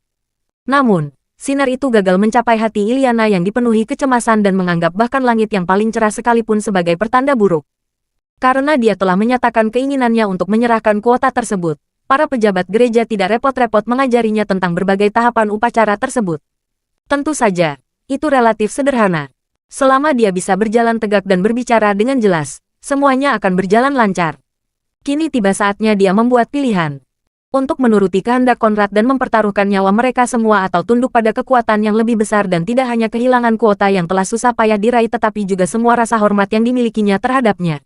Namun, sinar itu gagal mencapai hati Iliana yang dipenuhi kecemasan dan menganggap bahkan langit yang paling cerah sekalipun sebagai pertanda buruk. Karena dia telah menyatakan keinginannya untuk menyerahkan kuota tersebut, para pejabat gereja tidak repot-repot mengajarinya tentang berbagai tahapan upacara tersebut. Tentu saja, itu relatif sederhana. Selama dia bisa berjalan tegak dan berbicara dengan jelas, semuanya akan berjalan lancar. Kini tiba saatnya dia membuat pilihan. Untuk menuruti kehendak Konrad dan mempertaruhkan nyawa mereka semua atau tunduk pada kekuatan yang lebih besar dan tidak hanya kehilangan kuota yang telah susah payah diraih tetapi juga semua rasa hormat yang dimilikinya terhadapnya.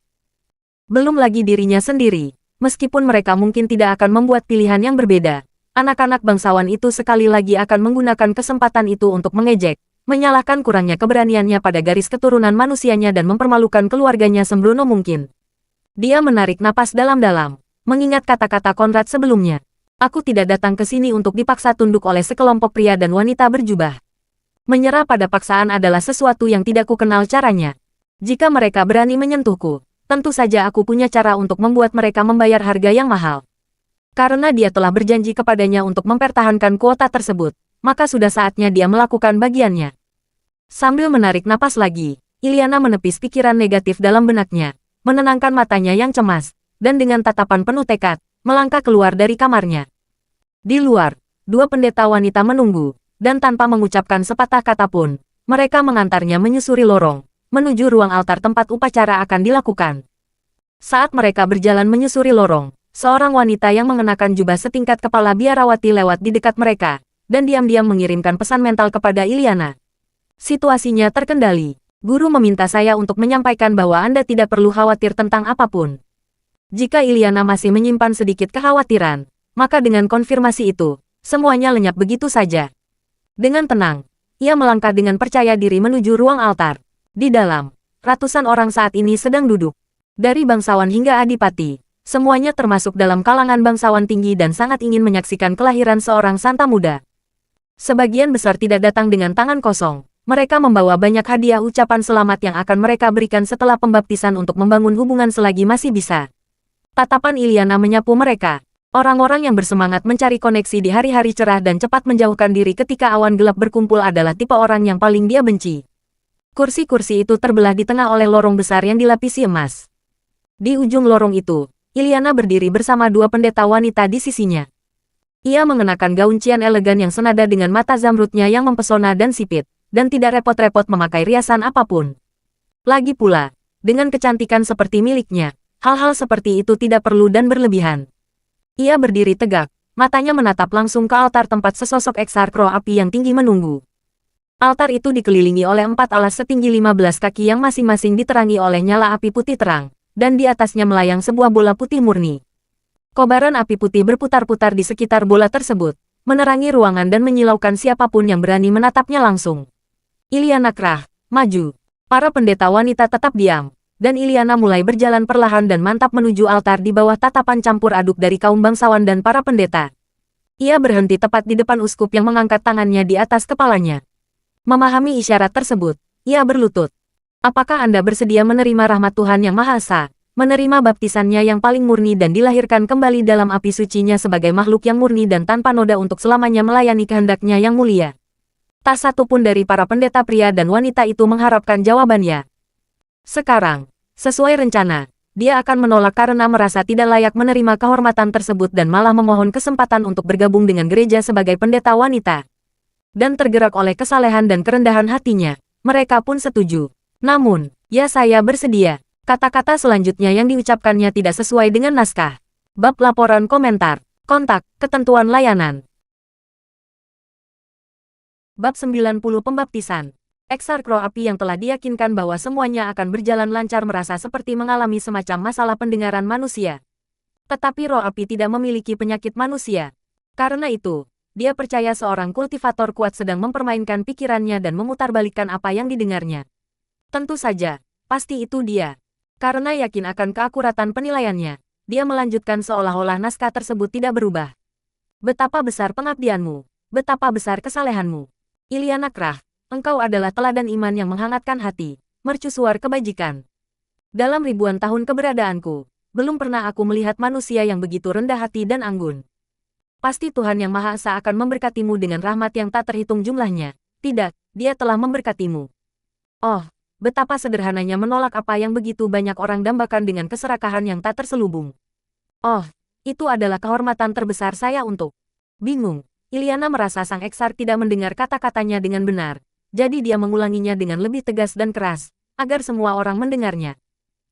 Belum lagi dirinya sendiri, meskipun mereka mungkin tidak akan membuat pilihan yang berbeda. Anak-anak bangsawan itu sekali lagi akan menggunakan kesempatan itu untuk mengejek, menyalahkan kurangnya keberaniannya pada garis keturunan manusianya dan mempermalukan keluarganya sembrono mungkin. Dia menarik napas dalam-dalam, mengingat kata-kata Konrad sebelumnya. Aku tidak datang ke sini untuk dipaksa tunduk oleh sekelompok pria dan wanita berjubah. Menyerah pada paksaan adalah sesuatu yang tidak kukenal caranya. Jika mereka berani menyentuhku, tentu saja aku punya cara untuk membuat mereka membayar harga yang mahal. Karena dia telah berjanji kepadanya untuk mempertahankan kuota tersebut, maka sudah saatnya dia melakukan bagiannya. Sambil menarik napas lagi, Iliana menepis pikiran negatif dalam benaknya, menenangkan matanya yang cemas, dan dengan tatapan penuh tekad, melangkah keluar dari kamarnya. Di luar, dua pendeta wanita menunggu, dan tanpa mengucapkan sepatah kata pun, mereka mengantarnya menyusuri lorong, menuju ruang altar tempat upacara akan dilakukan. Saat mereka berjalan menyusuri lorong, seorang wanita yang mengenakan jubah setingkat kepala biarawati lewat di dekat mereka, dan diam-diam mengirimkan pesan mental kepada Iliana. Situasinya terkendali. Guru meminta saya untuk menyampaikan bahwa Anda tidak perlu khawatir tentang apapun. Jika Iliana masih menyimpan sedikit kekhawatiran, maka dengan konfirmasi itu, semuanya lenyap begitu saja. Dengan tenang, ia melangkah dengan percaya diri menuju ruang altar. Di dalam, ratusan orang saat ini sedang duduk. Dari bangsawan hingga adipati, semuanya termasuk dalam kalangan bangsawan tinggi dan sangat ingin menyaksikan kelahiran seorang santa muda. Sebagian besar tidak datang dengan tangan kosong. Mereka membawa banyak hadiah ucapan selamat yang akan mereka berikan setelah pembaptisan untuk membangun hubungan selagi masih bisa. Tatapan Iliana menyapu mereka. Orang-orang yang bersemangat mencari koneksi di hari-hari cerah dan cepat menjauhkan diri ketika awan gelap berkumpul adalah tipe orang yang paling dia benci. Kursi-kursi itu terbelah di tengah oleh lorong besar yang dilapisi emas. Di ujung lorong itu, Iliana berdiri bersama dua pendeta wanita di sisinya. Ia mengenakan gaun cian elegan yang senada dengan mata zamrudnya yang mempesona dan sipit, dan tidak repot-repot memakai riasan apapun. Lagi pula, dengan kecantikan seperti miliknya, hal-hal seperti itu tidak perlu dan berlebihan. Ia berdiri tegak, matanya menatap langsung ke altar tempat sesosok eksark roh api yang tinggi menunggu. Altar itu dikelilingi oleh 4 alas setinggi 15 kaki yang masing-masing diterangi oleh nyala api putih terang, dan di atasnya melayang sebuah bola putih murni. Kobaran api putih berputar-putar di sekitar bola tersebut, menerangi ruangan dan menyilaukan siapapun yang berani menatapnya langsung. Iliana kerah, maju. Para pendeta wanita tetap diam, dan Iliana mulai berjalan perlahan dan mantap menuju altar di bawah tatapan campur aduk dari kaum bangsawan dan para pendeta. Ia berhenti tepat di depan uskup yang mengangkat tangannya di atas kepalanya. Memahami isyarat tersebut, ia berlutut. Apakah Anda bersedia menerima rahmat Tuhan Yang Maha Esa, menerima baptisannya yang paling murni dan dilahirkan kembali dalam api sucinya sebagai makhluk yang murni dan tanpa noda untuk selamanya melayani kehendaknya yang mulia? Tak satu pun dari para pendeta pria dan wanita itu mengharapkan jawabannya. Sekarang, sesuai rencana, dia akan menolak karena merasa tidak layak menerima kehormatan tersebut dan malah memohon kesempatan untuk bergabung dengan gereja sebagai pendeta wanita. Dan tergerak oleh kesalehan dan kerendahan hatinya, mereka pun setuju. Namun, ya saya bersedia. Kata-kata selanjutnya yang diucapkannya tidak sesuai dengan naskah. Bab laporan komentar. Kontak, ketentuan layanan. Bab 90 Pembaptisan. Eksark roh api yang telah diyakinkan bahwa semuanya akan berjalan lancar merasa seperti mengalami semacam masalah pendengaran manusia. Tetapi roh api tidak memiliki penyakit manusia. Karena itu, dia percaya seorang kultivator kuat sedang mempermainkan pikirannya dan memutarbalikkan apa yang didengarnya. Tentu saja, pasti itu dia. Karena yakin akan keakuratan penilaiannya, dia melanjutkan seolah-olah naskah tersebut tidak berubah. Betapa besar pengabdianmu, betapa besar kesalehanmu. Iliana kerah, engkau adalah teladan iman yang menghangatkan hati, mercusuar kebajikan. Dalam ribuan tahun keberadaanku, belum pernah aku melihat manusia yang begitu rendah hati dan anggun. Pasti Tuhan Yang Maha Esa akan memberkatimu dengan rahmat yang tak terhitung jumlahnya. Tidak, dia telah memberkatimu. Oh, betapa sederhananya menolak apa yang begitu banyak orang dambakan dengan keserakahan yang tak terselubung. Oh, itu adalah kehormatan terbesar saya untuk. Bingung. Iliana merasa sang eksark tidak mendengar kata-katanya dengan benar, jadi dia mengulanginya dengan lebih tegas dan keras, agar semua orang mendengarnya.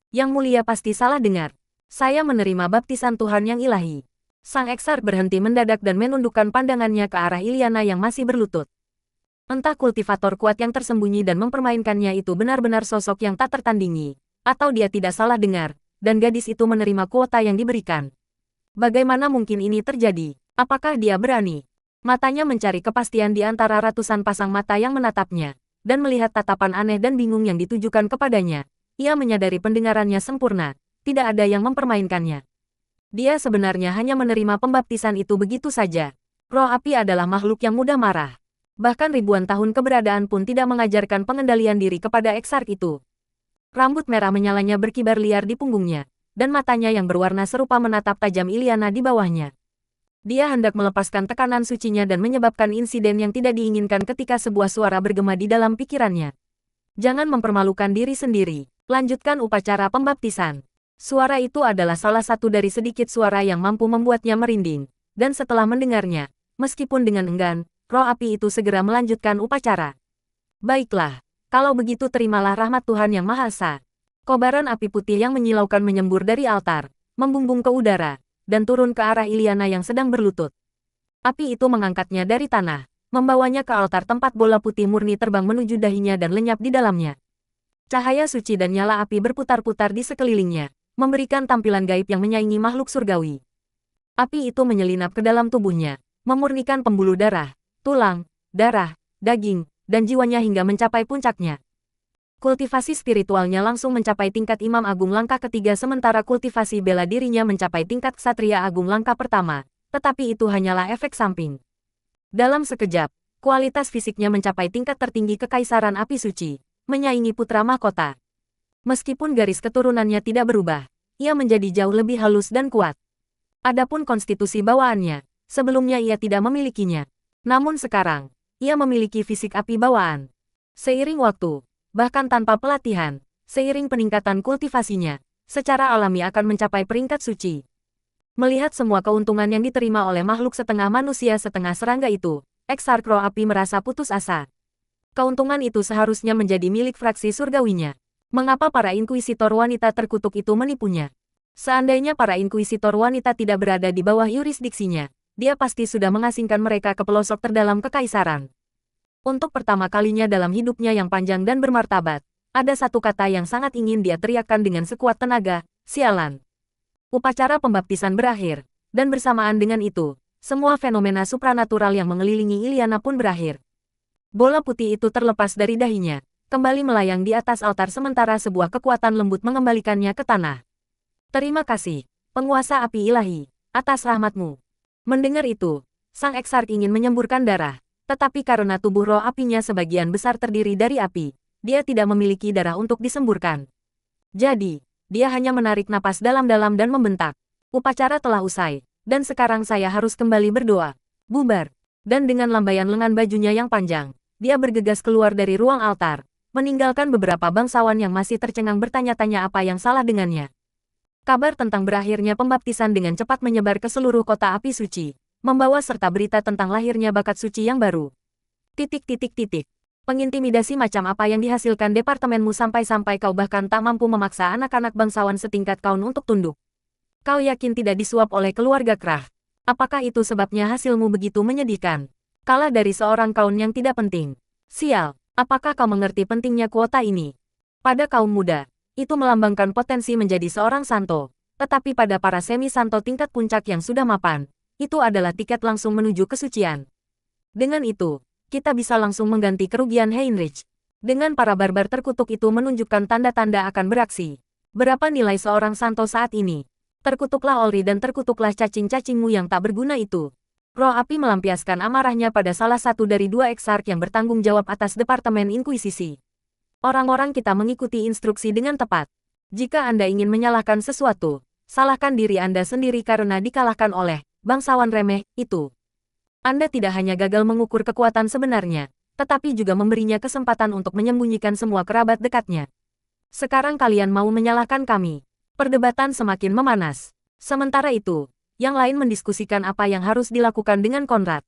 Yang mulia pasti salah dengar. Saya menerima baptisan Tuhan yang ilahi. Sang eksark berhenti mendadak dan menundukkan pandangannya ke arah Iliana yang masih berlutut. Entah kultivator kuat yang tersembunyi dan mempermainkannya itu benar-benar sosok yang tak tertandingi, atau dia tidak salah dengar, dan gadis itu menerima kuota yang diberikan. Bagaimana mungkin ini terjadi? Apakah dia berani? Matanya mencari kepastian di antara ratusan pasang mata yang menatapnya, dan melihat tatapan aneh dan bingung yang ditujukan kepadanya. Ia menyadari pendengarannya sempurna, tidak ada yang mempermainkannya. Dia sebenarnya hanya menerima pembaptisan itu begitu saja. Roh api adalah makhluk yang mudah marah. Bahkan ribuan tahun keberadaan pun tidak mengajarkan pengendalian diri kepada Exarch itu. Rambut merah menyalanya berkibar liar di punggungnya, dan matanya yang berwarna serupa menatap tajam Iliana di bawahnya. Dia hendak melepaskan tekanan sucinya dan menyebabkan insiden yang tidak diinginkan ketika sebuah suara bergema di dalam pikirannya. Jangan mempermalukan diri sendiri. Lanjutkan upacara pembaptisan. Suara itu adalah salah satu dari sedikit suara yang mampu membuatnya merinding. Dan setelah mendengarnya, meskipun dengan enggan, roh api itu segera melanjutkan upacara. Baiklah, kalau begitu terimalah rahmat Tuhan Yang Maha Esa. Kobaran api putih yang menyilaukan menyembur dari altar, membumbung ke udara, dan turun ke arah Iliana yang sedang berlutut. Api itu mengangkatnya dari tanah, membawanya ke altar tempat bola putih murni terbang menuju dahinya dan lenyap di dalamnya. Cahaya suci dan nyala api berputar-putar di sekelilingnya, memberikan tampilan gaib yang menyaingi makhluk surgawi. Api itu menyelinap ke dalam tubuhnya, memurnikan pembuluh darah, tulang, darah, daging, dan jiwanya hingga mencapai puncaknya. Kultivasi spiritualnya langsung mencapai tingkat Imam Agung langkah ketiga sementara kultivasi bela dirinya mencapai tingkat Ksatria Agung langkah pertama, tetapi itu hanyalah efek samping. Dalam sekejap, kualitas fisiknya mencapai tingkat tertinggi Kekaisaran Api Suci, menyaingi putra mahkota. Meskipun garis keturunannya tidak berubah, ia menjadi jauh lebih halus dan kuat. Adapun konstitusi bawaannya, sebelumnya ia tidak memilikinya. Namun sekarang, ia memiliki fisik api bawaan. Seiring waktu, bahkan tanpa pelatihan, seiring peningkatan kultivasinya, secara alami akan mencapai peringkat suci. Melihat semua keuntungan yang diterima oleh makhluk setengah manusia setengah serangga itu, Exarch Roh Api merasa putus asa. Keuntungan itu seharusnya menjadi milik fraksi surgawinya. Mengapa para inkuisitor wanita terkutuk itu menipunya? Seandainya para inkuisitor wanita tidak berada di bawah yurisdiksinya, dia pasti sudah mengasingkan mereka ke pelosok terdalam kekaisaran. Untuk pertama kalinya dalam hidupnya yang panjang dan bermartabat, ada satu kata yang sangat ingin dia teriakkan dengan sekuat tenaga, sialan. Upacara pembaptisan berakhir, dan bersamaan dengan itu, semua fenomena supranatural yang mengelilingi Iliana pun berakhir. Bola putih itu terlepas dari dahinya, kembali melayang di atas altar sementara sebuah kekuatan lembut mengembalikannya ke tanah. Terima kasih, penguasa api ilahi, atas rahmatmu. Mendengar itu, sang Exarch ingin menyemburkan darah. Tetapi karena tubuh roh apinya sebagian besar terdiri dari api, dia tidak memiliki darah untuk disemburkan. Jadi, dia hanya menarik napas dalam-dalam dan membentak. Upacara telah usai, dan sekarang saya harus kembali berdoa. Bubar. Dan dengan lambaian lengan bajunya yang panjang, dia bergegas keluar dari ruang altar, meninggalkan beberapa bangsawan yang masih tercengang bertanya-tanya apa yang salah dengannya. Kabar tentang berakhirnya pembaptisan dengan cepat menyebar ke seluruh kota api suci, membawa serta berita tentang lahirnya bakat suci yang baru. Pengintimidasi macam apa yang dihasilkan departemenmu sampai-sampai kau bahkan tak mampu memaksa anak-anak bangsawan setingkat kau untuk tunduk. Kau yakin tidak disuap oleh keluarga Kraft? Apakah itu sebabnya hasilmu begitu menyedihkan? Kalah dari seorang kaun yang tidak penting. Sial, apakah kau mengerti pentingnya kuota ini? Pada kaum muda, itu melambangkan potensi menjadi seorang santo, tetapi pada para semi-santo tingkat puncak yang sudah mapan, itu adalah tiket langsung menuju kesucian. Dengan itu, kita bisa langsung mengganti kerugian Heinrich. Dengan para barbar terkutuk itu menunjukkan tanda-tanda akan beraksi. Berapa nilai seorang santo saat ini? Terkutuklah Olri dan terkutuklah cacing-cacingmu yang tak berguna itu. Roh api melampiaskan amarahnya pada salah satu dari dua Exarch yang bertanggung jawab atas Departemen Inkuisisi. Orang-orang kita mengikuti instruksi dengan tepat. Jika Anda ingin menyalahkan sesuatu, salahkan diri Anda sendiri karena dikalahkan oleh bangsawan remeh itu. Anda tidak hanya gagal mengukur kekuatan sebenarnya, tetapi juga memberinya kesempatan untuk menyembunyikan semua kerabat dekatnya. Sekarang kalian mau menyalahkan kami. Perdebatan semakin memanas. Sementara itu, yang lain mendiskusikan apa yang harus dilakukan dengan Conrad.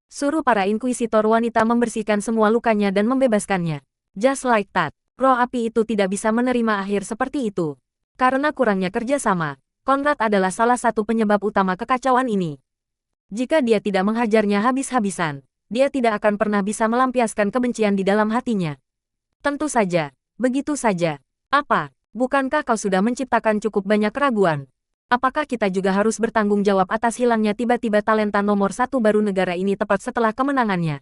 Suruh para inkuisitor wanita membersihkan semua lukanya dan membebaskannya. Just like that, roh api itu tidak bisa menerima akhir seperti itu. Karena kurangnya kerjasama, Conrad adalah salah satu penyebab utama kekacauan ini. Jika dia tidak menghajarnya habis-habisan, dia tidak akan pernah bisa melampiaskan kebencian di dalam hatinya. Tentu saja, begitu saja. Apa, bukankah kau sudah menciptakan cukup banyak keraguan? Apakah kita juga harus bertanggung jawab atas hilangnya tiba-tiba talenta nomor satu baru negara ini tepat setelah kemenangannya?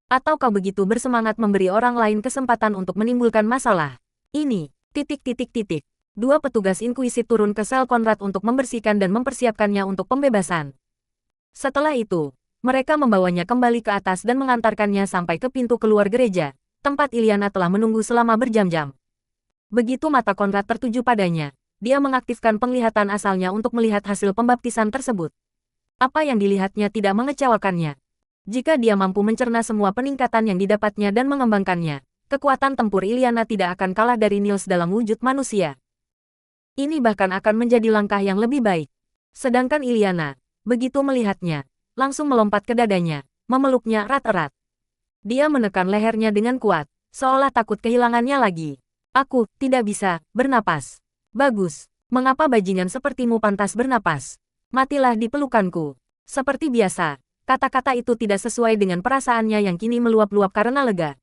Atau kau begitu bersemangat memberi orang lain kesempatan untuk menimbulkan masalah? Ini, Dua petugas inkuisi turun ke sel Conrad untuk membersihkan dan mempersiapkannya untuk pembebasan. Setelah itu, Mereka membawanya kembali ke atas dan mengantarkannya sampai ke pintu keluar gereja, tempat Iliana telah menunggu selama berjam-jam. Begitu mata Konrad tertuju padanya, dia mengaktifkan penglihatan asalnya untuk melihat hasil pembaptisan tersebut. Apa yang dilihatnya tidak mengecewakannya. Jika dia mampu mencerna semua peningkatan yang didapatnya dan mengembangkannya, kekuatan tempur Iliana tidak akan kalah dari Niels dalam wujud manusia. Ini bahkan akan menjadi langkah yang lebih baik. Sedangkan Iliana, begitu melihatnya, langsung melompat ke dadanya, memeluknya erat-erat. Dia menekan lehernya dengan kuat, seolah takut kehilangannya lagi. Aku tidak bisa bernapas. Bagus, mengapa bajingan sepertimu pantas bernapas? Matilah di pelukanku. Seperti biasa, kata-kata itu tidak sesuai dengan perasaannya yang kini meluap-luap karena lega.